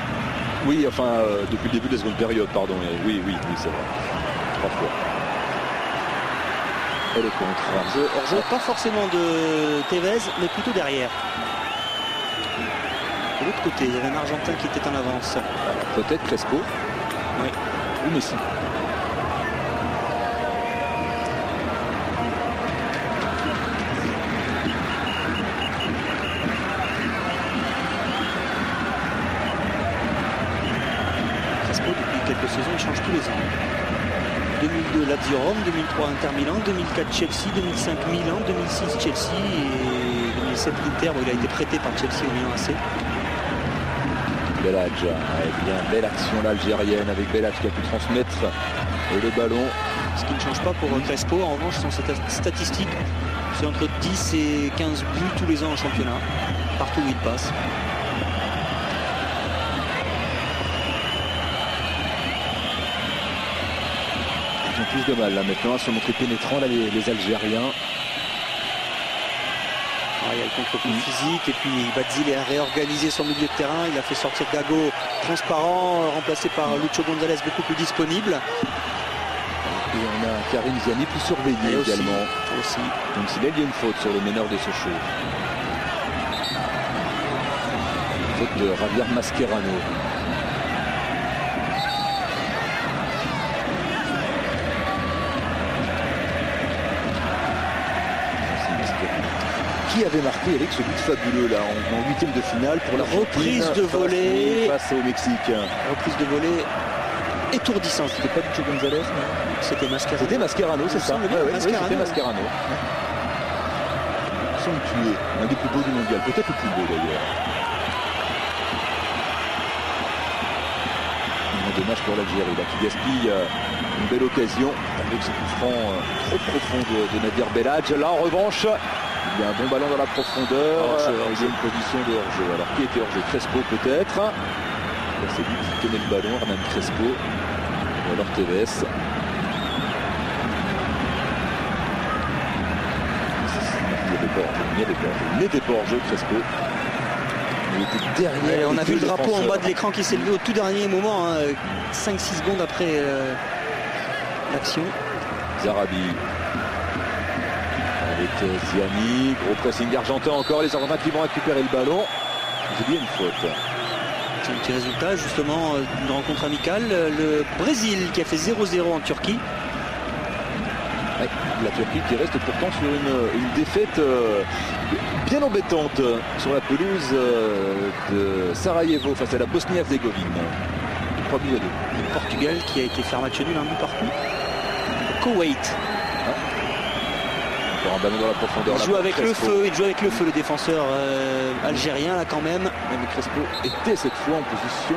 Oui, enfin depuis le début de la seconde période, pardon. Oui, c'est vrai. 3 fois. Et le contre. Hors-jeu pas forcément de Tevez, mais plutôt derrière. De l'autre côté, il y avait un Argentin qui était en avance. Peut-être Crespo. Oui. Ou Messi. Crespo, depuis quelques saisons, il change tous les ans. 2002 Lazio Rome, 2003 Inter Milan, 2004 Chelsea, 2005 Milan, 2006 Chelsea et 2007 Inter où il a été prêté par Chelsea au Milan AC. Bellage, belle action l'Algérienne avec Bellage qui a pu transmettre le ballon. Ce qui ne change pas pour Crespo, en revanche, sont ses statistiques. C'est entre 10 et 15 buts tous les ans en championnat, partout où il passe. Ils ont plus de mal là maintenant à se montrer pénétrants là, les Algériens. Il y a le contre-coup physique et puis Bazile a réorganisé son milieu de terrain. Il a fait sortir Gago transparent, remplacé par Lucho González beaucoup plus disponible. Et on a Karim Ziani plus surveillé également. Aussi. Donc s'il y a une faute sur le meneur de Sochaux. Faute de Javier Mascherano. Qui avait marqué avec ce but fabuleux là en huitième de finale pour la reprise de volée face au Mexique. Reprise de volée étourdissante. C'était pas Lucho González, c'était Mascherano. C'était Mascherano, c'est ça. C'était Mascherano. Somptueux, un des plus beaux du mondial, peut-être le plus beau d'ailleurs. Dommage pour l'Algérie là, qui gaspille une belle occasion avec ce coup franc trop profond de Nadir Bellage. Là en revanche, il y a un bon ballon dans la profondeur. Il y a une position de hors-jeu. Alors qui était hors-jeu? Crespo peut-être. C'est lui qui tenait le ballon, Hernan Crespo. Ou alors Tevez. Il n'était pas hors jeu, Crespo. Il était derrière. On a vu le drapeau en bas de l'écran qui s'est levé au tout dernier moment, 5-6 secondes après l'action. Zarabi avec Ziani, gros pressing argentin encore, les Argentins qui vont récupérer le ballon. J'ai dit une faute. C'est un petit résultat justement d'une rencontre amicale. Le Brésil qui a fait 0-0 en Turquie. La Turquie qui reste pourtant sur une défaite bien embêtante sur la pelouse de Sarajevo face à la Bosnie-Herzégovine. 3 buts à 2. Le Portugal qui a été faire match nul un but partout. Koweït. Encore un ballon dans la profondeur. Il joue avec le feu, le défenseur algérien là quand même. Même Crespo était cette fois en position.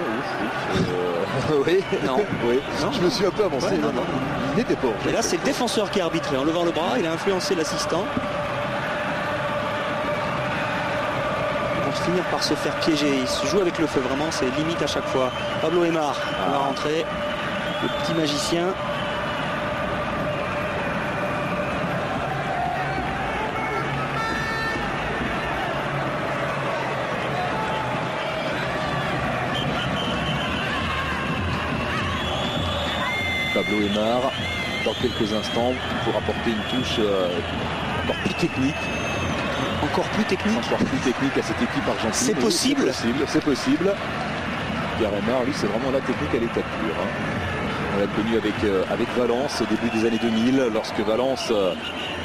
Oui. Non. Oui. Non. Je me suis un peu avancé. Ouais, non. Il n'était pas. Et là c'est le défenseur qui a arbitré. En levant le bras, il a influencé l'assistant. Ils vont finir par se faire piéger. Il se joue avec le feu vraiment, c'est limite à chaque fois. Pablo Aimar va rentrer. Le petit magicien. Pablo Aimar, dans quelques instants, pour apporter une touche encore plus technique. Encore plus technique À cette équipe argentine. C'est possible. C'est possible. Pierre Aimar, lui, c'est vraiment la technique à l'état pur. On l'a connu avec Valence au début des années 2000, lorsque Valence,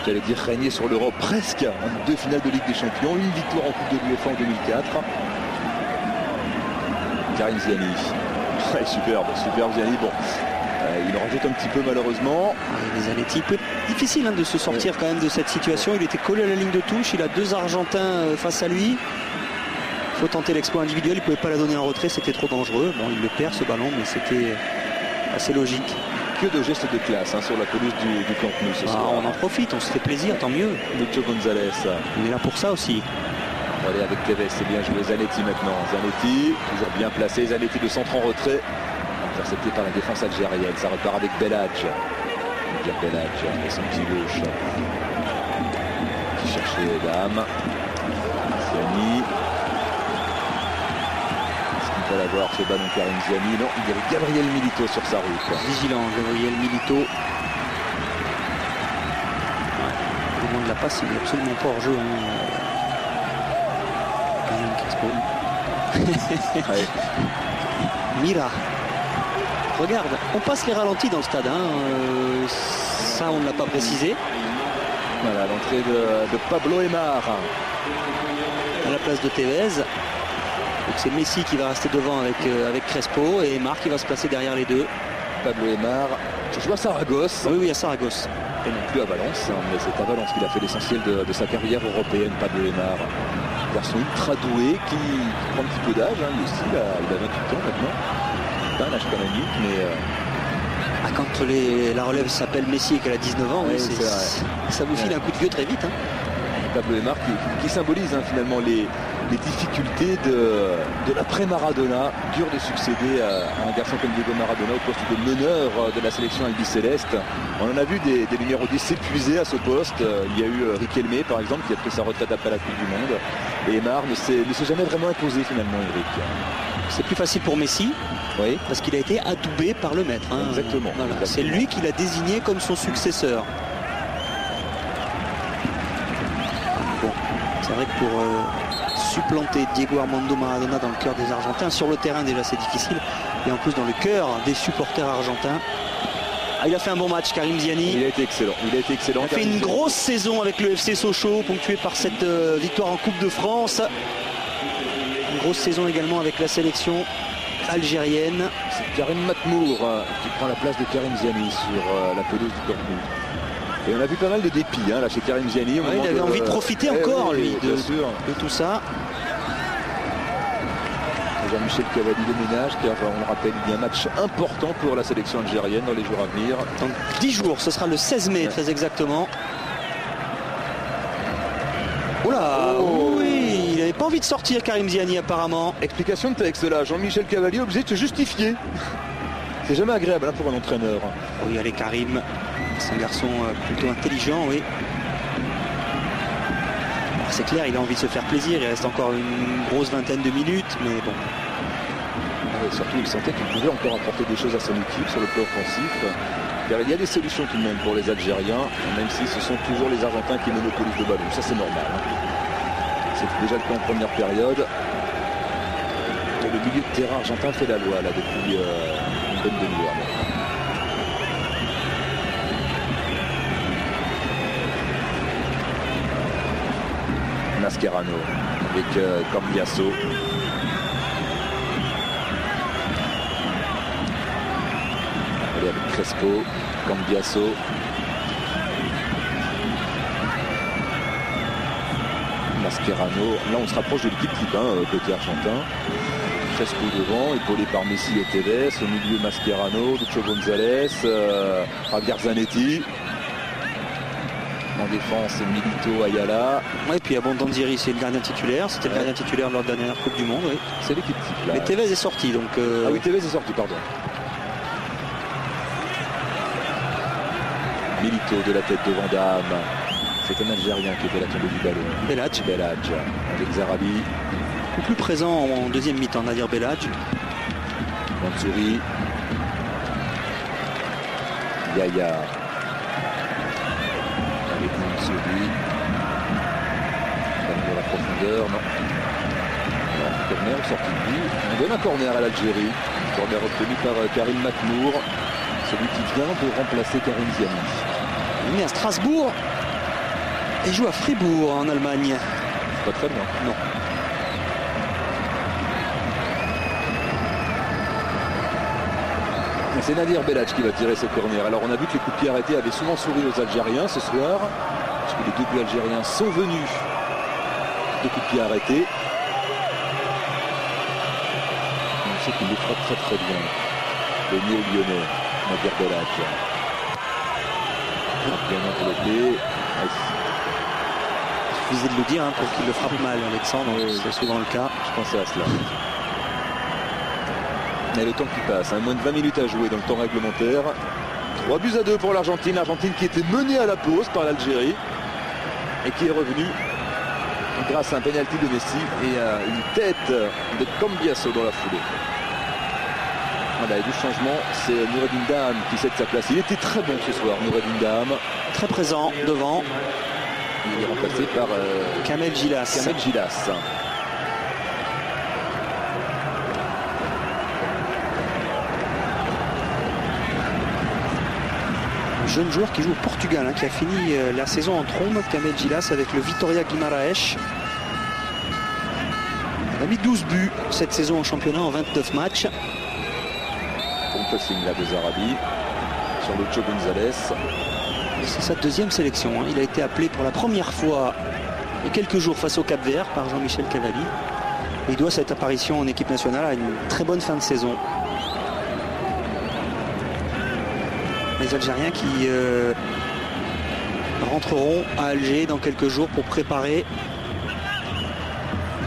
j'allais dire, régnait sur l'Europe presque. 2 finales de Ligue des Champions, une victoire en Coupe de l'UEFA en 2004. Karim Ziani. Ouais, superbe Ziani. Bon. Il en rajoute un petit peu malheureusement. Les Zanetti, peu difficile de se sortir quand même de cette situation. Il était collé à la ligne de touche, il a 2 Argentins face à lui. Il faut tenter l'exploit individuel, il ne pouvait pas la donner en retrait, c'était trop dangereux. Bon, il le perd ce ballon, mais c'était assez logique. Que de gestes de classe sur la pelouse du Camp Nou ce soir. On en profite, on se fait plaisir, tant mieux. Lucho González. On est là pour ça aussi. Allez, avec Tevez, c'est bien joué. Zanetti maintenant. Zanetti, toujours bien placé. Zanetti de centre en retrait. Intercepté par la défense algérienne. Ça repart avec Belhadj. Belhadj et son petit gauche. Qui cherchait Dame. Ziani. Est-ce qu'il va l'avoir ce ballon Karim Ziani? Non, il y avait Gabriel Milito sur sa route. Vigilant, Gabriel Milito. Le moment de la passe, il est absolument pas hors jeu. Ouais. Mira. Regarde, on passe les ralentis dans le stade. Ça, on ne l'a pas précisé. Voilà, l'entrée de Pablo Aimar. À la place de Tevez. Donc c'est Messi qui va rester devant avec Crespo et Aimar qui va se placer derrière les deux. Pablo Aimar, qui joue à Saragosse. Oui, à Saragosse. Et non plus à Valence, mais c'est à Valence qu'il a fait l'essentiel de sa carrière européenne, Pablo Aimar. Garçon ultra doué qui prend un petit peu d'âge, lui aussi, il a 28 ans maintenant. Pas un âge canonique, mais... Quand la relève s'appelle Messi et qu'elle a 19 ans, ça vous file un coup de vieux très vite. Pablo Aimar qui symbolise finalement les difficultés de l'après-Maradona. Dur de succéder à un garçon comme Diego Maradona au poste de meneur de la sélection albicéleste. On en a vu des numéros 10 s'épuiser à ce poste. Il y a eu Riquelme par exemple qui a pris sa retraite après la Coupe du Monde. Et Aimar ne s'est jamais vraiment imposé finalement, Eric. C'est plus facile pour Messi, oui, parce qu'il a été adoubé par le maître. Exactement. Voilà. C'est lui qui l'a désigné comme son successeur. Bon, c'est vrai que pour supplanter Diego Armando Maradona dans le cœur des Argentins, sur le terrain déjà c'est difficile, et en plus dans le cœur des supporters argentins. Il a fait un bon match, Karim Ziani. Il a été excellent. Il a fait une grosse saison avec le FC Sochaux, ponctuée par cette victoire en Coupe de France. Une grosse saison également avec la sélection algérienne. C'est Karim Matmour qui prend la place de Karim Ziani sur la pelouse du Camp Nou. Et on a vu pas mal de dépit là chez Karim Ziani. Il avait envie de profiter encore lui de tout ça. Jean-Michel Cavalli de ménage, car on le rappelle, il y a un match important pour la sélection algérienne dans les jours à venir. Dans 10 jours, ce sera le 16 mai très exactement. Oh là, oui, il n'avait pas envie de sortir, Karim Ziani, apparemment. Explication de texte là, Jean-Michel Cavalier obligé de se justifier. C'est jamais agréable hein, pour un entraîneur. Oui, allez, Karim, c'est un garçon plutôt intelligent, oui. C'est clair, il a envie de se faire plaisir, il reste encore une grosse vingtaine de minutes, mais bon. Et surtout, il sentait qu'il pouvait encore apporter des choses à son équipe sur le plan offensif. Car il y a des solutions tout de même pour les Algériens, même si ce sont toujours les Argentins qui monopolisent le ballon. Ça, c'est normal. Hein. C'était déjà le cas en première période. Et le milieu de terrain argentin fait la loi là depuis une bonne demi-heure. Mascherano avec Cambiasso. Allez, avec Crespo, Cambiasso. Mascherano. Là, on se rapproche de l'équipe type côté argentin. Crespo devant, épaulé par Messi et Tevez. Au milieu, Mascherano, Lucho González, Javier Zanetti. En défense, Milito, Ayala. Et puis Abondanziri, c'est le gardien titulaire. C'était le gardien titulaire lors de la dernière Coupe du Monde. Oui. C'est l'équipe type là. Mais Tevez est sorti donc. Ah oui, Tevez est sorti, pardon. Milito de la tête de Van Damme. C'est un Algérien qui était à la tombée du ballon. Belhadj. Avec Zarabi. Plus présent en deuxième mi-temps, Nadir Belhadj. Mansouri. Yaya. Avec Mansouri. Dans la profondeur, non. Corner, sortie de but. On donne un corner à l'Algérie. Corner obtenu par Karim Makmour. Celui qui vient de remplacer Karim Ziani. Il est mis à Strasbourg et joue à Fribourg en Allemagne. Pas très loin. Non. C'est Nadir Belhadj qui va tirer ce corner. Alors on a vu que les coups de pied arrêtés avaient souvent souri aux Algériens ce soir. Parce que les deux buts algériens sont venus de coups de pied arrêtés. On sait qu'il les frappe très très bien. Le néo-lyonnais, Nadir Belhadj. Bien enveloppé. Il suffisait de le dire pour qu'il le frappe mal, Alexandre. C'est souvent le cas. Je pensais à cela. Et le temps qui passe, moins de 20 minutes à jouer dans le temps réglementaire. 3-2 pour l'Argentine. L'Argentine qui était menée à la pause par l'Algérie et qui est revenue grâce à un penalty de Messi et à une tête de Cambiasso dans la foulée. Voilà, et du changement, c'est Noureddine Daham qui cède sa place. Il était très bon ce soir, Noureddine Daham. Très présent devant. Il est remplacé par Kamel Gilas. Jeune joueur qui joue au Portugal, qui a fini la saison en trombe, Kamel Gilas, avec le Vitória Guimarães. Il a mis 12 buts cette saison en championnat en 29 matchs. Bon pressing là de Zarabi sur Lucho González. C'est sa deuxième sélection. Il a été appelé pour la première fois il y a quelques jours face au Cap-Vert par Jean-Michel Cavalier. Il doit cette apparition en équipe nationale à une très bonne fin de saison. Les Algériens qui rentreront à Alger dans quelques jours pour préparer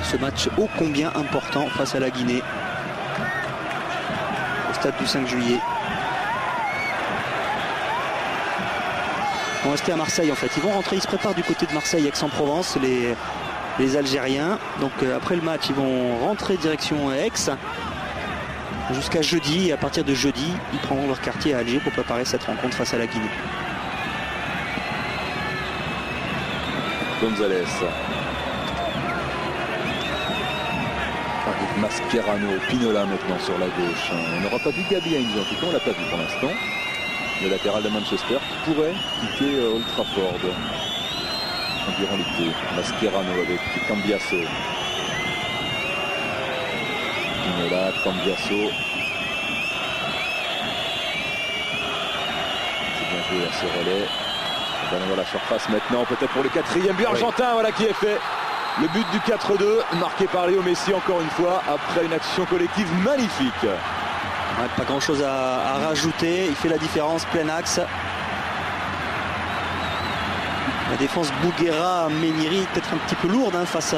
ce match ô combien important face à la Guinée au stade du 5 juillet. Ils vont rester à Marseille en fait. Ils vont rentrer, ils se préparent du côté de Marseille, Aix-en-Provence, les Algériens. Donc après le match, ils vont rentrer direction Aix jusqu'à jeudi. Et à partir de jeudi, ils prendront leur quartier à Alger pour préparer cette rencontre face à la Guinée. González. Avec Mascherano, Pinola maintenant sur la gauche. On n'aura pas vu Gabi Heinze, en tout cas on l'a pas vu pour l'instant. Le latéral de Manchester qui pourrait quitter Old Trafford durant l'été. Mascherano avec Cambiasso. Pinola, Cambiasso. C'est bien joué à ce relais. On va dans la surface maintenant, peut-être pour le quatrième but argentin, voilà qui est fait. Le but du 4-2, marqué par Léo Messi encore une fois, après une action collective magnifique. Ouais, pas grand chose à rajouter, il fait la différence, plein axe. La défense Bouguera, Méniri, peut-être un petit peu lourde face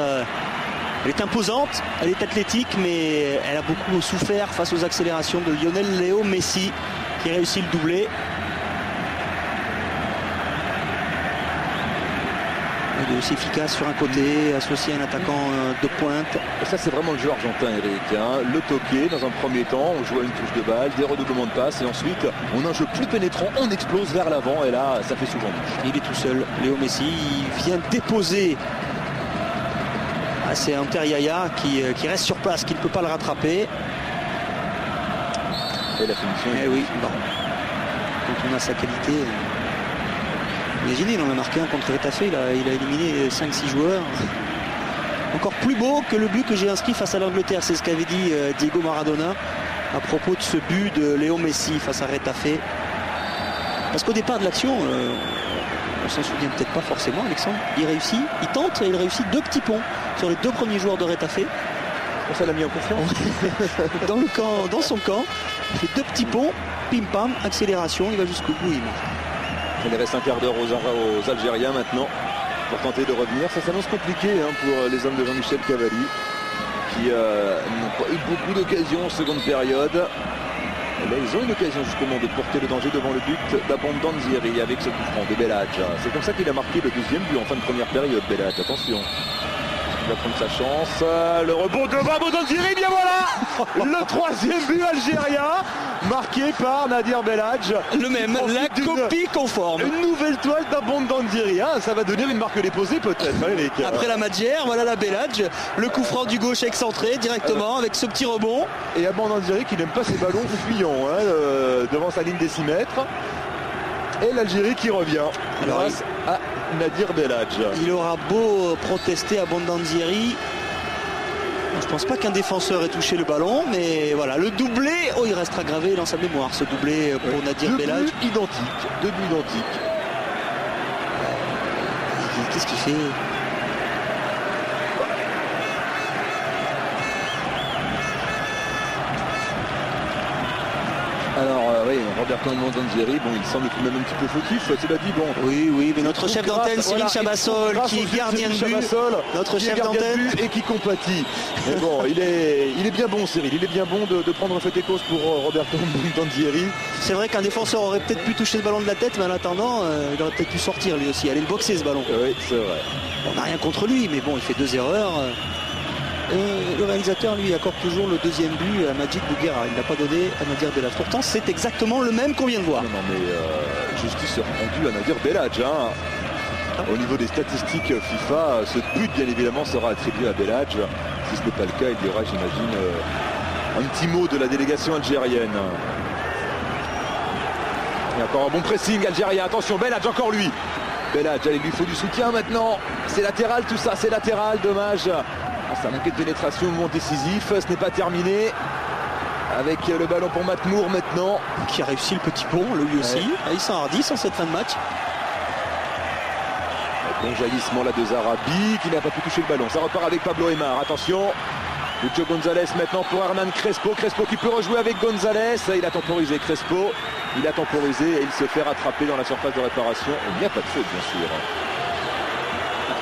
Elle est imposante, elle est athlétique, mais elle a beaucoup souffert face aux accélérations de Lionel Léo Messi qui réussit le doublé. Il est aussi efficace sur un côté, associé à un attaquant de pointe. Et ça, c'est vraiment le jeu argentin, Eric. Hein. Le toqué dans un premier temps, on joue à une touche de balle, des redoublements de passe, et ensuite on a un jeu plus pénétrant, on explose vers l'avant, et là, ça fait souvent touche. Il est tout seul, Léo Messi. Il vient déposer. C'est Hunter Yaya qui reste sur place, qui ne peut pas le rattraper. Et la finition. Eh oui, bon. Quand on a sa qualité. Imaginez, il en a marqué un contre Retafe, il a éliminé 5-6 joueurs. Encore plus beau que le but que j'ai inscrit face à l'Angleterre, c'est ce qu'avait dit Diego Maradona à propos de ce but de Léo Messi face à Retafe. Parce qu'au départ de l'action, on s'en souvient peut-être pas forcément, Alexandre, il réussit, il tente et il réussit 2 petits ponts sur les 2 premiers joueurs de Retafe. Ça l'a mis en confiance. Dans son camp, il fait 2 petits ponts, pim pam, accélération, il va jusqu'au bout, il marque. Il reste un quart d'heure aux Algériens maintenant pour tenter de revenir. Ça s'annonce compliqué pour les hommes de Jean-Michel Cavalli qui n'ont pas eu beaucoup d'occasions en seconde période. Et là, ils ont une occasion justement de porter le danger devant le but d'Abondanzieri avec ce coup franc de Belhadj. C'est comme ça qu'il a marqué le 2e but en fin de première période, Belhadj. Attention. Il va prendre sa chance. Le rebond de Abondanzieri, bien voilà. Le 3e but algérien marqué par Nadir Belhadj. Le même, la copie conforme. Une nouvelle toile d'Abondanzieri. Ça va devenir une marque déposée peut-être. Après la Madjer, voilà la Belhadj. Le coup franc du gauche excentré directement avec ce petit rebond. Et Abondanzieri qui n'aime pas ses ballons fuyants devant sa ligne des 6 mètres. Et l'Algérie qui revient grâce à Nadir Belhadj. Il aura beau protester Abondanzieri. Je pense pas qu'un défenseur ait touché le ballon, mais voilà, le doublé, il restera gravé dans sa mémoire, ce doublé pour Nadir Belhadj. Deux buts identiques. Qu'est-ce qu'il fait ? Alors oui, Roberto Abondanzieri, il semble tout de même un petit peu fautif, cela dit, bon. Oui, mais notre chef d'antenne, Cyril Chabassol, qui est gardien de but, notre chef d'antenne et qui compatit. Mais bon, il est bien bon, Cyril, il est bien bon de prendre fait et cause pour Roberto Abondanzieri. C'est vrai qu'un défenseur aurait peut-être pu toucher ce ballon de la tête, mais en attendant, il aurait peut-être pu sortir lui aussi, aller le boxer ce ballon. Oui, c'est vrai. On n'a rien contre lui, mais bon, il fait 2 erreurs. Le réalisateur lui accorde toujours le 2e but à Majid Bouguera. Il n'a pas donné à Nadir Belhadj. Pourtant c'est exactement le même qu'on vient de voir. Non mais justice rendue à Nadir Belhadj. Au niveau des statistiques FIFA, ce but bien évidemment sera attribué à Belhadj. Si ce n'est pas le cas, il y aura, j'imagine, un petit mot de la délégation algérienne. Et encore un bon pressing algérien. Attention, Belhadj, encore lui. Belhadj, il lui faut du soutien maintenant. C'est latéral tout ça, c'est latéral, dommage. Ça manquait de pénétration au moment décisif, ce n'est pas terminé avec le ballon pour Matmour maintenant qui a réussi le petit pont, lui aussi. Il s'enhardit en cette fin de match. Bon jaillissement là de Zarabi qui n'a pas pu toucher le ballon, ça repart avec Pablo Aimar, attention Lucho González maintenant pour Hernan Crespo qui peut rejouer avec González, il a temporisé Crespo, il a temporisé et il se fait rattraper dans la surface de réparation, il n'y a pas de faute bien sûr.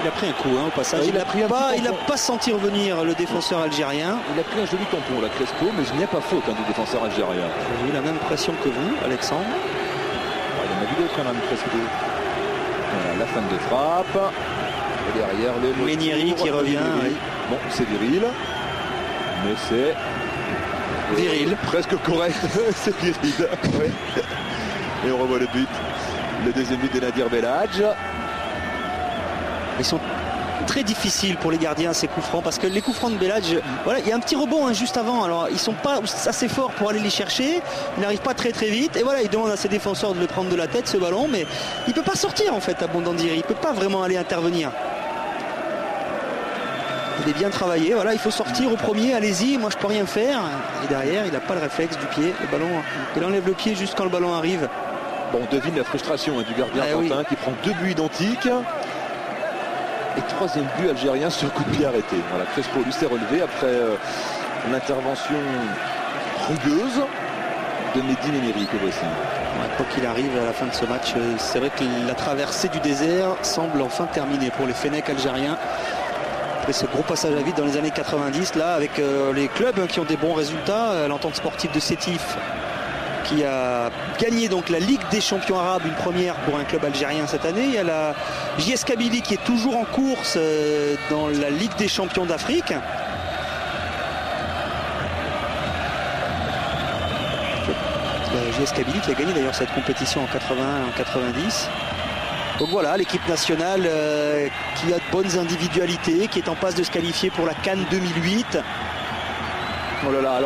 Il a pris un coup au passage, il n'a pas senti revenir le défenseur algérien. Il a pris un joli tampon là Crespo, mais il n'y a pas faute du défenseur algérien. J'ai eu la même pression que vous, Alexandre. Il y en a vu d'autres, Hernan Crespo. Voilà, la fin de frappe. Et derrière le Ménieri qui revient. Oui. Bon, c'est viril. Mais c'est viril. Presque correct. C'est viril. Ouais. Et on revoit le but. Le 2e but de Nadir Belhadj. Ils sont très difficiles pour les gardiens ces coups francs parce que les coups francs de Belhadj, voilà, il y a un petit rebond juste avant. Alors ils sont pas assez forts pour aller les chercher, ils n'arrivent pas très vite et voilà, il demande à ses défenseurs de le prendre de la tête ce ballon, mais il peut pas sortir en fait à Abondanzieri, il peut pas vraiment aller intervenir. Il est bien travaillé, voilà, il faut sortir au premier, allez-y, moi je peux rien faire. Et derrière, il n'a pas le réflexe du pied, le ballon, il enlève le pied juste quand le ballon arrive. Bon, on devine la frustration du gardien argentin qui prend 2 buts identiques. Et 3e but algérien sur coup de pied arrêté. Voilà, Crespo lui s'est relevé après l'intervention rugueuse de Mehdi Méniri que voici. Quoi qu'il arrive à la fin de ce match, c'est vrai que la traversée du désert semble enfin terminée pour les Fennecs algériens. après ce gros passage à vide dans les années 90, là, avec les clubs qui ont des bons résultats. L'entente sportive de Sétif qui a gagné donc la Ligue des champions arabes, une première pour un club algérien cette année. Il y a la JS Kabylie qui est toujours en course dans la Ligue des champions d'Afrique. La JS Kabylie qui a gagné d'ailleurs cette compétition en 81 et en 90. Donc voilà, l'équipe nationale qui a de bonnes individualités, qui est en passe de se qualifier pour la CAN 2008. Oh là là,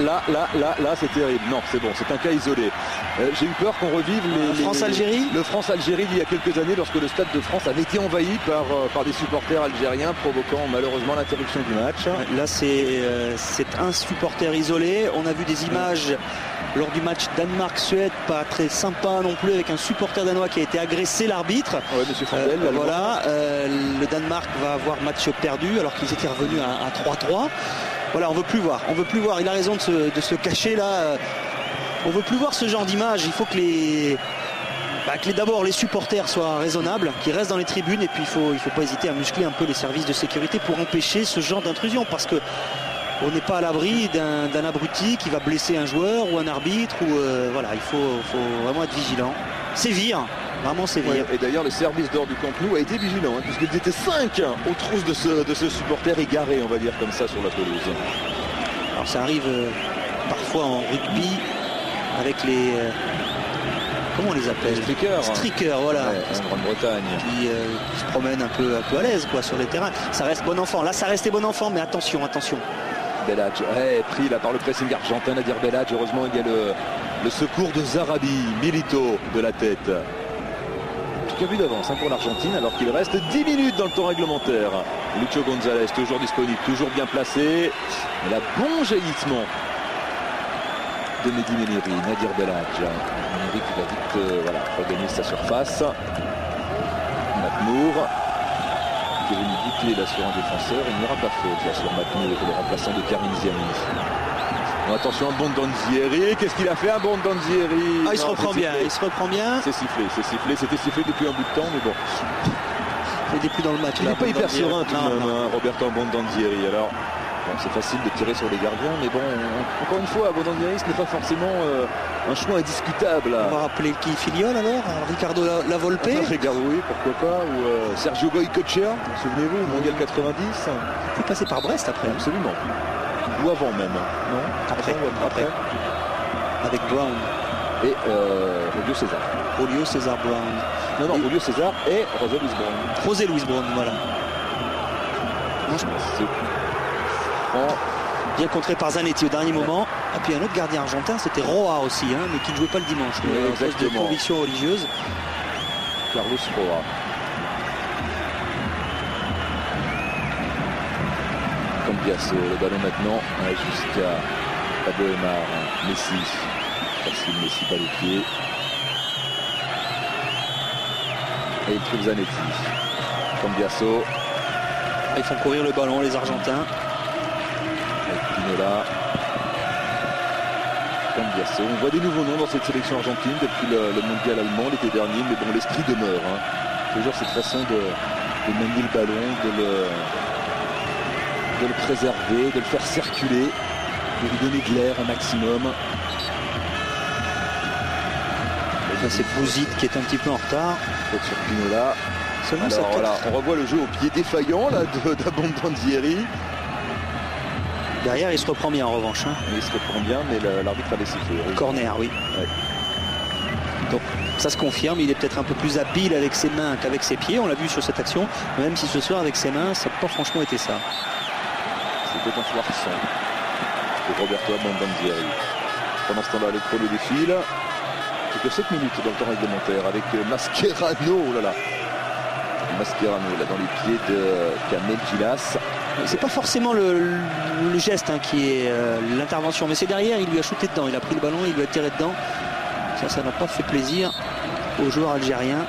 là, c'est terrible. Non, c'est bon, c'est un cas isolé. J'ai eu peur qu'on revive France-Algérie. Le France-Algérie d'il y a quelques années, lorsque le Stade de France avait été envahi par des supporters algériens, provoquant malheureusement l'interruption du match. Là, c'est un supporter isolé. On a vu des images lors du match Danemark-Suède, pas très sympa non plus, avec un supporter danois qui a été agressé, l'arbitre. Ouais, monsieur Fandel, voilà, le Danemark va avoir match perdu alors qu'ils étaient revenus à 3-3. Voilà, on veut plus voir. Il a raison de se cacher là. On veut plus voir ce genre d'image. Il faut que d'abord les supporters soient raisonnables, qu'ils restent dans les tribunes, et puis il faut pas hésiter à muscler un peu les services de sécurité pour empêcher ce genre d'intrusion, parce que on n'est pas à l'abri d'un abruti qui va blesser un joueur ou un arbitre. Voilà, il faut vraiment être vigilant. Sévir. Vraiment sévir. Ouais, et d'ailleurs le service d'ordre du Camp Nou a été vigilant, puisqu'ils étaient 5 aux trousses de ce supporter égaré, on va dire comme ça, sur la pelouse. Alors ça arrive parfois en rugby avec les comment on les appelle, Streakers, voilà, en Grande-Bretagne, qui se promènent un peu à l'aise sur les terrains. Ça reste bon enfant. Là ça restait bon enfant, mais attention. Belhadj pris là par le pressing argentin, Nadir Belhadj. Heureusement il y a le secours de Zarabi, Milito de la tête. Qui a vu d'avance pour l'Argentine, alors qu'il reste 10 minutes dans le temps réglementaire. Lucho González toujours disponible, toujours bien placé. Et là, bon jaillissement de Mehdi Méniri, Nadir Belhadj. Méniri qui va vite regagner sa surface. Matmour qui est venu boucler là sur un défenseur. Il n'y aura pas faute là sur Matmour, le remplaçant de Karim Ziani. Bon, attention, un bon Danzieri. Qu'est-ce qu'il a fait, un bon Danzieri? Il se reprend bien. C'est sifflé. C'était sifflé depuis un bout de temps, mais bon. Il n'est plus dans le match. Il n'est pas hyper serein tout de même, Roberto Abondanzieri. Alors, c'est facile de tirer sur les gardiens, mais bon, encore une fois, Abondanzieri, ce n'est pas forcément un choix indiscutable. On va rappeler qui filiole alors, Ricardo Lavolpe. Oui, pourquoi pas, ou Sergio Goycochea, souvenez-vous, Mondial 90. Il est passé par Brest après. Absolument. Ou avant même, non? Après. Avec Brown. Et Julio César Brown. Non, Julio César et José Luis Brown. Voilà. Bien contré par Zanetti au dernier moment. Et puis un autre gardien argentin, c'était Roa aussi, mais qui ne jouait pas le dimanche. Exactement. De conviction religieuse. Carlos Roa. Cambiasso, le ballon maintenant jusqu'à Pablo Aimar, Messi. Facile, Messi pas les pieds. Et il trouve Zanetti. Cambiasso. Ils font courir le ballon, les Argentins. Avec Pinola. Cambiasso. On voit des nouveaux noms dans cette sélection argentine depuis le mondial allemand l'été dernier, mais bon, l'esprit demeure. Toujours cette façon de manier le ballon, de le préserver, de le faire circuler, de lui donner de l'air un maximum. C'est Bouzid qui est un petit peu en retard. Peut-être sur Pinola. Alors voilà, on revoit le jeu au pied défaillant d'Abondanzieri. Derrière, il se reprend bien en revanche. Il se reprend bien, mais l'arbitre avait sifflé. Corner, oui. Ouais. Donc ça se confirme, il est peut-être un peu plus habile avec ses mains qu'avec ses pieds. On l'a vu sur cette action, même si ce soir avec ses mains, ça n'a pas franchement été ça. C'était un Schwartzson et Roberto Abondanzieri. Pendant ce temps-là, le chrono défile. Plus que 7 minutes dans le temps réglementaire avec Mascherano. Oh là là. Mascherano là dans les pieds de Kamel Gilas. C'est pas forcément le geste qui est l'intervention, mais c'est derrière, il lui a shooté dedans, il a pris le ballon, il lui a tiré dedans. Ça n'a pas fait plaisir aux joueurs algériens.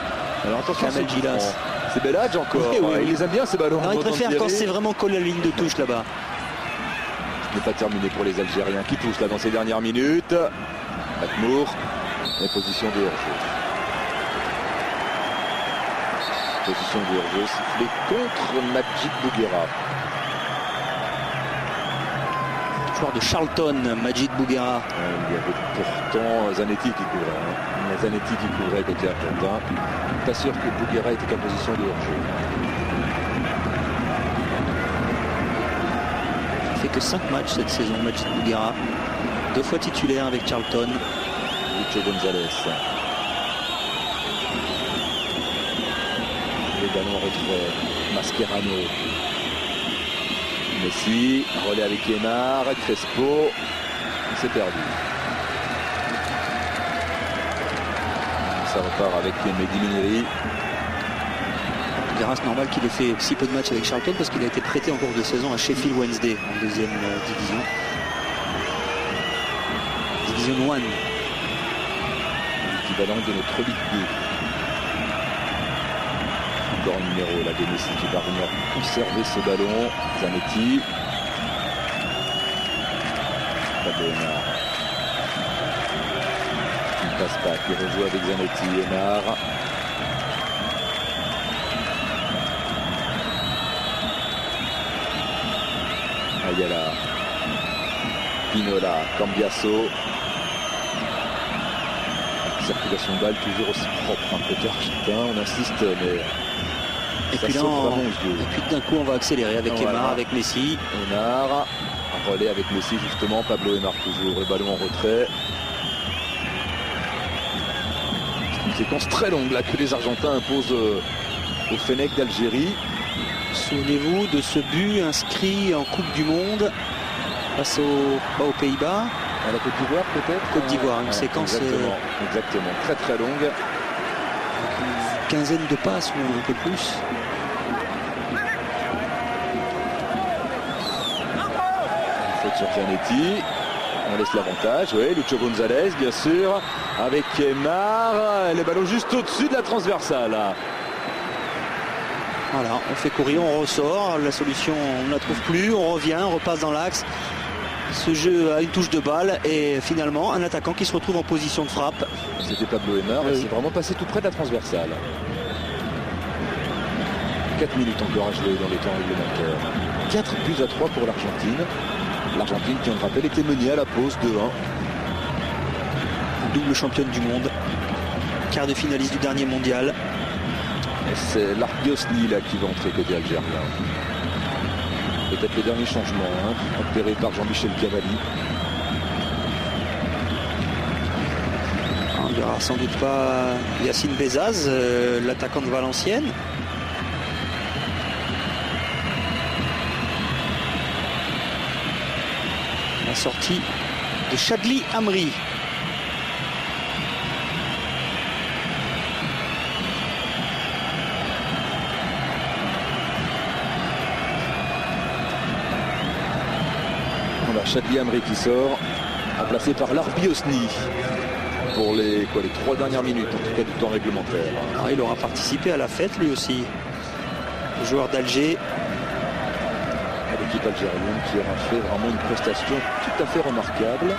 Alors attention, Kamel Gilas. C'est Belhadj encore. Oui. Il les aime bien ces ballons. Alors, il préfère quand c'est vraiment collé à la ligne de touche là-bas. Ce n'est pas terminé pour les Algériens qui poussent là dans ces dernières minutes. Matmour, en position de hors-jeu. Position de hors-jeu sifflée contre Majid Bouguera. Joueur de Charlton, Majid Bouguera. Il y avait pourtant Zanetti qui couvrait. Zanetti qui couvrait côté argentin. Pas sûr que Bouguera était en position de hors-jeu. Il fait que 5 matchs cette saison, Majid Bouguera. 2 fois titulaire avec Charlton. Lucho González. Le ballon en retrait. Mascherano. Messi, relais avec Aymar, Crespo, c'est perdu. Ça repart avec Mehdi Méniri. C'est normal qu'il ait fait si peu de matchs avec Charlton parce qu'il a été prêté en cours de saison à Sheffield Wednesday en 2e division. Division 1. L'équivalent de notre Ligue 2. Encore un numéro là de Messi qui va venir conserver ce ballon. Zanetti. Pablo Aymar. Il ne passe pas, qui rejoue avec Zanetti. Aymar. Ayala. Pinola. Cambiasso. Circulation de balle toujours aussi propre. Côté argentin, on insiste, mais... Et puis là, d'un coup, on va accélérer avec Aymar, avec Messi. Aymar, un relais avec Messi justement. Pablo Aymar toujours, le ballon en retrait. C'est une séquence très longue là que les Argentins imposent au Fennec d'Algérie. Souvenez-vous de ce but inscrit en Coupe du Monde face aux Pays-Bas. À la Côte d'Ivoire peut-être. Côte d'Ivoire, une séquence exactement, très très longue. Avec une quinzaine de passes ou un peu plus. Faute sur Zanetti. On laisse l'avantage, oui, Lucho González bien sûr. Avec Aymar, les ballons juste au-dessus de la transversale. Voilà, on fait courir, on ressort, la solution on ne la trouve plus, on revient, on repasse dans l'axe. Ce jeu a une touche de balle et finalement un attaquant qui se retrouve en position de frappe. C'était Pablo Aymar, oui. C'est vraiment passé tout près de la transversale. 4 minutes encore à jouer dans les temps réglementaires. 4 buts à 3 pour l'Argentine. L'Argentine qui, on le rappelle, était menée à la pause 2-1. Double championne du monde. Quart de finaliste du dernier mondial. C'est Larbiosni là qui va entrer côté algérien. Peut-être le dernier changement, opéré par Jean-Michel Cavalli. On ne verra sans doute pas Yacine Bezaz, l'attaquant de Valenciennes. La sortie de Chadli Amri. Chadli Amri qui sort, remplacé par Larbiosni pour les 3 dernières minutes en tout cas du temps réglementaire. Alors, il aura participé à la fête lui aussi. Le joueur d'Alger. L'équipe algérienne qui aura fait vraiment une prestation tout à fait remarquable.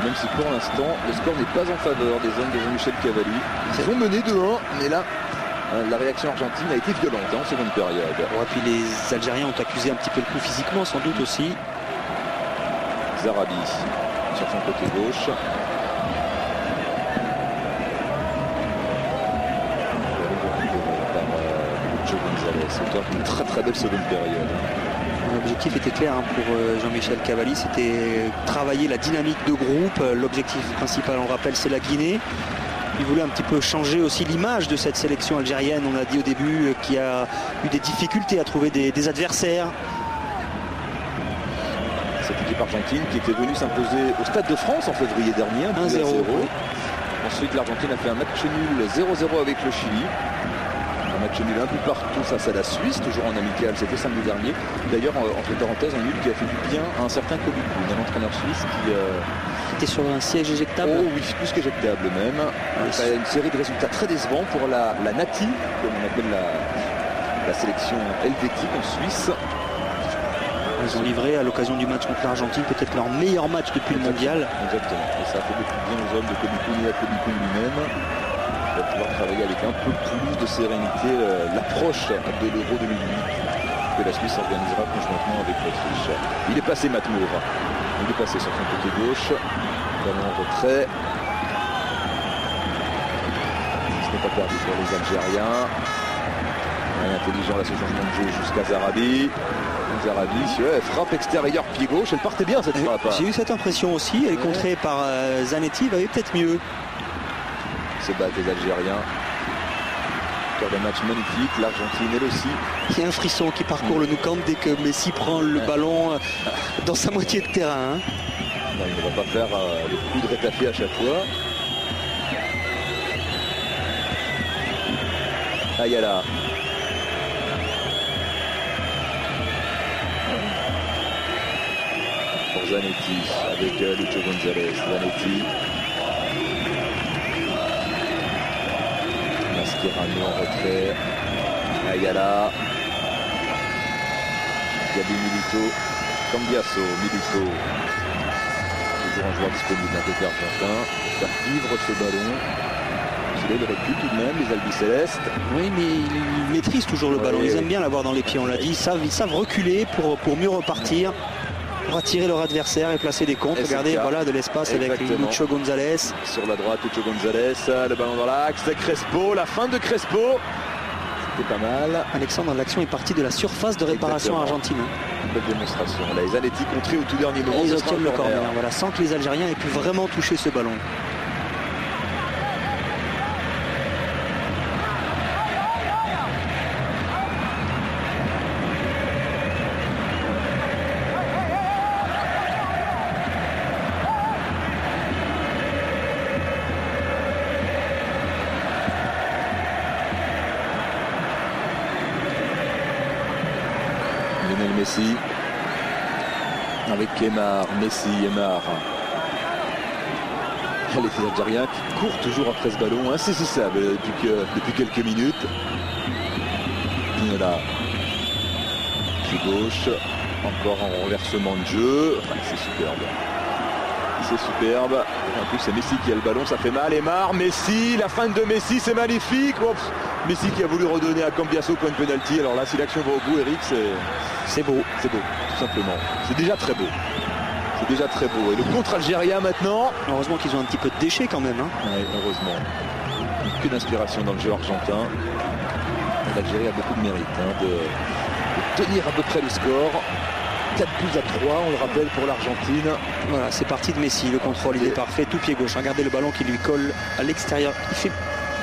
Même si pour l'instant le score n'est pas en faveur des hommes de Jean-Michel Cavalli. Ils ont mené 2-1, mais là la réaction argentine a été violente en seconde période. Et puis les Algériens ont accusé un petit peu le coup physiquement sans doute aussi. Zarabi sur son côté gauche. Par Lucho González, auteur d'une très très belle seconde période. L'objectif était clair pour Jean-Michel Cavalli, c'était travailler la dynamique de groupe. L'objectif principal, on rappelle, c'est la Guinée. Il voulait un petit peu changer aussi l'image de cette sélection algérienne. On a dit au début qu'il y a eu des difficultés à trouver des adversaires. Cette équipe argentine qui était venue s'imposer au Stade de France en février dernier, 1-0. Ensuite, l'Argentine a fait un match nul 0-0 avec le Chili. Un match nul un peu partout face à la Suisse, toujours en amical, c'était samedi dernier. D'ailleurs, entre parenthèses, un nul qui a fait du bien à un certain Kobe Kuhn, un entraîneur suisse qui... était sur un siège éjectable. Oh oui, plus qu'éjectable même. Ouais, une série de résultats très décevants pour la Nati, comme on appelle la sélection helvétique en Suisse. Ils ont livré à l'occasion du match contre l'Argentine peut-être leur meilleur match depuis le mondial. Exactement. Et ça a fait beaucoup de bien aux hommes de Kobe Kuhn et à Kobe Kuhn lui-même. va pouvoir travailler avec un peu plus de sérénité l'approche de l'Euro 2008 que la Suisse organisera conjointement avec l'Autriche. Il est passé Matmour. Il est passé sur son côté gauche. Ballon en retrait. Ce n'est pas perdu pour les Algériens. Intelligent là ce changement de jeu jusqu'à Zarabi. Zarabi, frappe extérieure pied gauche, elle partait bien cette frappe. J'ai eu cette impression aussi, elle est contrée par Zanetti, va aller peut-être mieux. Se battent les Algériens. Un match magnifique, l'Argentine elle aussi. Il y a un frisson qui parcourt le Nou Camp dès que Messi prend le ballon dans sa moitié de terrain. Non, il ne va pas faire les coups de rétafé à chaque fois. Ayala. Pour Zanetti avec Lucho González. Zanetti. Mascherano en retrait. Ayala. Gabi Milito. Cambiasso. Milito. Toujours un joueur disponible d'un côté argentin. Faire vivre ce ballon. Il recule tout de même, les albicélestes. Oui, mais ils maîtrisent toujours le ballon. Ils aiment bien l'avoir dans les pieds, on l'a dit. Ils savent reculer pour mieux repartir, pour attirer leur adversaire et placer des contres. Regardez, voilà de l'espace avec Lucho González. Sur la droite, Lucho González, le ballon dans l'axe, Crespo, la fin de Crespo. C'était pas mal. Alexandre, l'action est partie de la surface de réparation argentine. Belle démonstration. Là, les Zanetti contrés au tout dernier moment. Ils obtiennent le corner, voilà, sans que les Algériens aient pu vraiment toucher ce ballon. Messi avec Aymar, Messi, Aymar. Les Algériens qui courent toujours après ce ballon insaisissable depuis quelques minutes. Là, pied gauche, encore en renversement de jeu. Enfin, c'est superbe. C'est superbe. En plus, c'est Messi qui a le ballon, ça fait mal. Aymar, Messi, la fin de Messi, c'est magnifique. Oh, Messi qui a voulu redonner à Cambiasso point de penalty. Alors là, si l'action va au bout, Eric, c'est beau, tout simplement. C'est déjà très beau. C'est déjà très beau. Et le contre algérien maintenant. Heureusement qu'ils ont un petit peu de déchets quand même. Oui, heureusement. Que d'inspiration dans le jeu argentin. L'Algérie a beaucoup de mérite de tenir à peu près le score. 4 buts à 3, on le rappelle, pour l'Argentine. Voilà, c'est parti de Messi. Le contrôle, il est parfait. Tout pied gauche. Regardez le ballon qui lui colle à l'extérieur. Il fait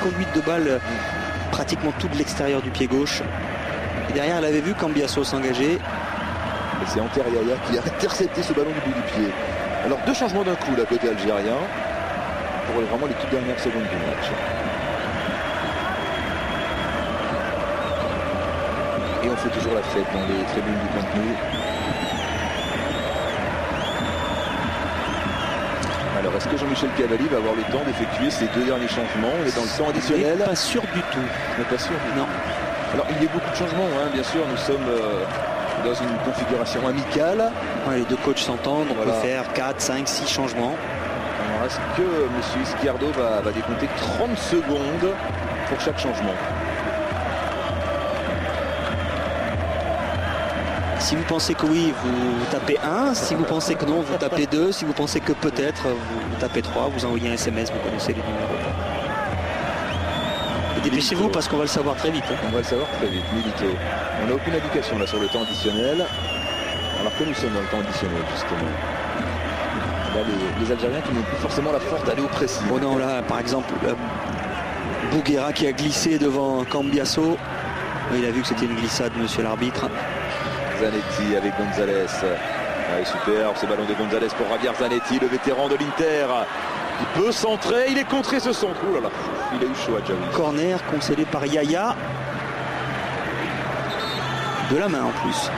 conduite de balle pratiquement tout de l'extérieur du pied gauche. Et derrière, elle avait vu Cambiasso s'engager. Et c'est Anter Yaya qui a intercepté ce ballon du bout du pied. Alors, 2 changements d'un coup, là, côté algérien, pour vraiment les toutes dernières secondes du match. Et on fait toujours la fête dans les tribunes du Camp Nou. Alors, est-ce que Jean-Michel Cavalli va avoir le temps d'effectuer ces 2 derniers changements? On est dans le temps additionnel. Pas sûr du tout. On n'est pas sûr. Non. Alors, il y a beaucoup de changements, bien sûr. Nous sommes dans une configuration amicale. Les 2 coachs s'entendent. On peut faire 4, 5, 6 changements. Alors, est-ce que M. Izquierdo va décompter 30 secondes pour chaque changement? Si vous pensez que oui, vous tapez 1. Si vous pensez que non, vous tapez 2. Si vous pensez que peut-être, vous tapez 3. Vous envoyez un SMS, vous connaissez les numéros. Et dépêchez-vous parce qu'on va le savoir très vite. On va le savoir très vite, Milito. On n'a aucune indication là sur le temps additionnel. Alors que nous sommes dans le temps additionnel, justement. Là, les Algériens qui n'ont plus forcément la force d'aller au précis. Oh non, là, par exemple, Bouguera qui a glissé devant Cambiasso. Il a vu que c'était une glissade, monsieur l'arbitre. Zanetti avec González. Super, ce ballon de González pour Javier Zanetti, le vétéran de l'Inter. Il peut centrer, il est contré ce centre. Ouh là là, il a eu chaud à Djaoui. Corner concédé par Yaya. De la main en plus.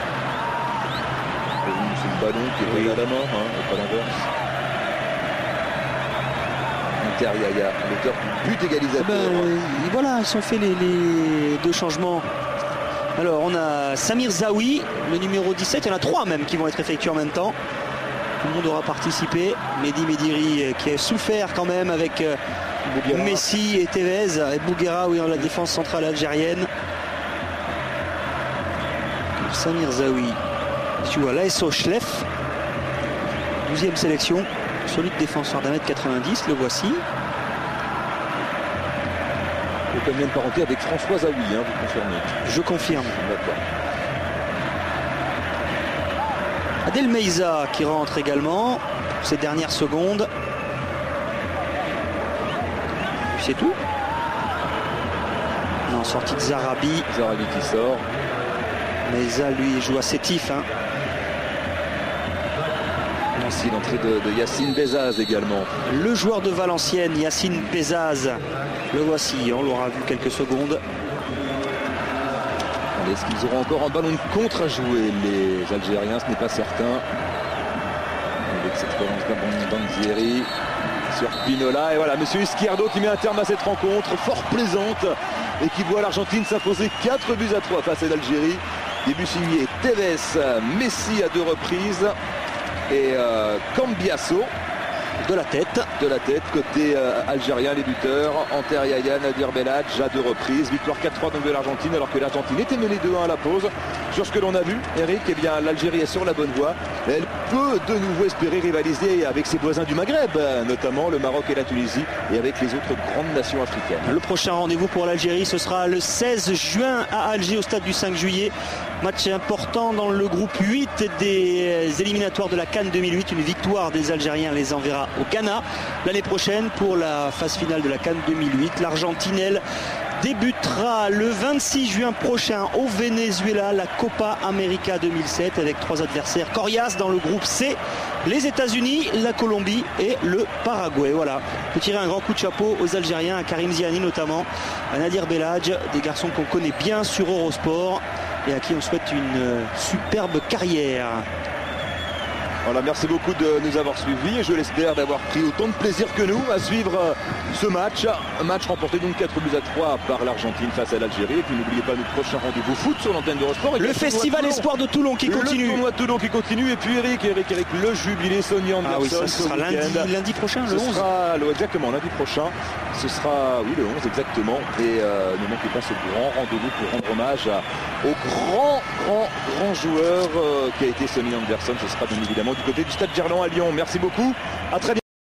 C'est le ballon qui est pris à la main, et pas l'inverse. Inter Yaya, l'auteur du but égalisateur. Voilà, ils ont fait les 2 changements. Alors on a Samir Zawi, le numéro 17, il y en a 3 même qui vont être effectués en même temps. Tout le monde aura participé. Mehdi Médiri qui a souffert quand même avec Bouguera. Messi et Tevez et Bouguera, oui, dans la défense centrale algérienne. Samir Zawi joue à l'ASO Schlef, 12e sélection, solide défenseur d'1m90, le voici. Et comme lien de parenté avec François Zawi, hein, vous confirmez? Je confirme. D'accord. Adel Meiza qui rentre également pour ces dernières secondes. C'est tout. Non, sortie de Zarabi. Zarabi qui sort. Meiza, lui, joue à Sétif. Hein. Ainsi l'entrée de Yacine Bezaz également. Le joueur de Valenciennes, Yacine Bezaz. Le voici, on l'aura vu quelques secondes. Est-ce qu'ils auront encore un ballon de contre à jouer, les Algériens? Ce n'est pas certain. Avec cette relance d'Anzieri sur Pinola. Et voilà, monsieur Izquierdo qui met un terme à cette rencontre fort plaisante et qui voit l'Argentine s'imposer 4-3 face à l'Algérie. Début signé Tevez, Messi à 2 reprises et Cambiasso. De la tête, côté algérien, les buteurs Anter Yayan, Nadir Belhadj à 2 reprises. Victoire 4-3 donc de l'Argentine, alors que l'Argentine était menée 2-1 à la pause. Sur ce que l'on a vu, Eric, eh bien l'Algérie est sur la bonne voie. Elle peut de nouveau espérer rivaliser avec ses voisins du Maghreb, notamment le Maroc et la Tunisie, et avec les autres grandes nations africaines. Le prochain rendez-vous pour l'Algérie, ce sera le 16 juin à Alger, au stade du 5 juillet. Match important dans le groupe 8 des éliminatoires de la CAN 2008. Une victoire des Algériens les enverra au Ghana l'année prochaine pour la phase finale de la CAN 2008. L'Argentine, elle, débutera le 26 juin prochain au Venezuela, la Copa América 2007, avec 3 adversaires coriaces dans le groupe C: les États-Unis, la Colombie et le Paraguay. Voilà, on peut tirer un grand coup de chapeau aux Algériens, à Karim Ziani notamment, à Nadir Belhadj, des garçons qu'on connaît bien sur Eurosport et à qui on souhaite une superbe carrière. Voilà, merci beaucoup de nous avoir suivis et je l'espère d'avoir pris autant de plaisir que nous à suivre ce match. Un match remporté donc 4-3 par l'Argentine face à l'Algérie. Et puis n'oubliez pas notre prochain rendez-vous foot sur l'antenne d'Eurosport. Le Festival Espoir de Toulon qui continue. Le tournoi de Toulon qui continue. Et puis Eric, le jubilé Sonny Anderson. Ah oui, ça sera lundi prochain, le 11. Exactement, lundi prochain. Ce sera, oui, le 11 exactement. Et ne manquez pas ce grand rendez-vous pour rendre hommage au grand joueur qui a été Sonny Anderson. Ce sera bien évidemment du côté du Stade Gerland à Lyon. Merci beaucoup. À très bientôt.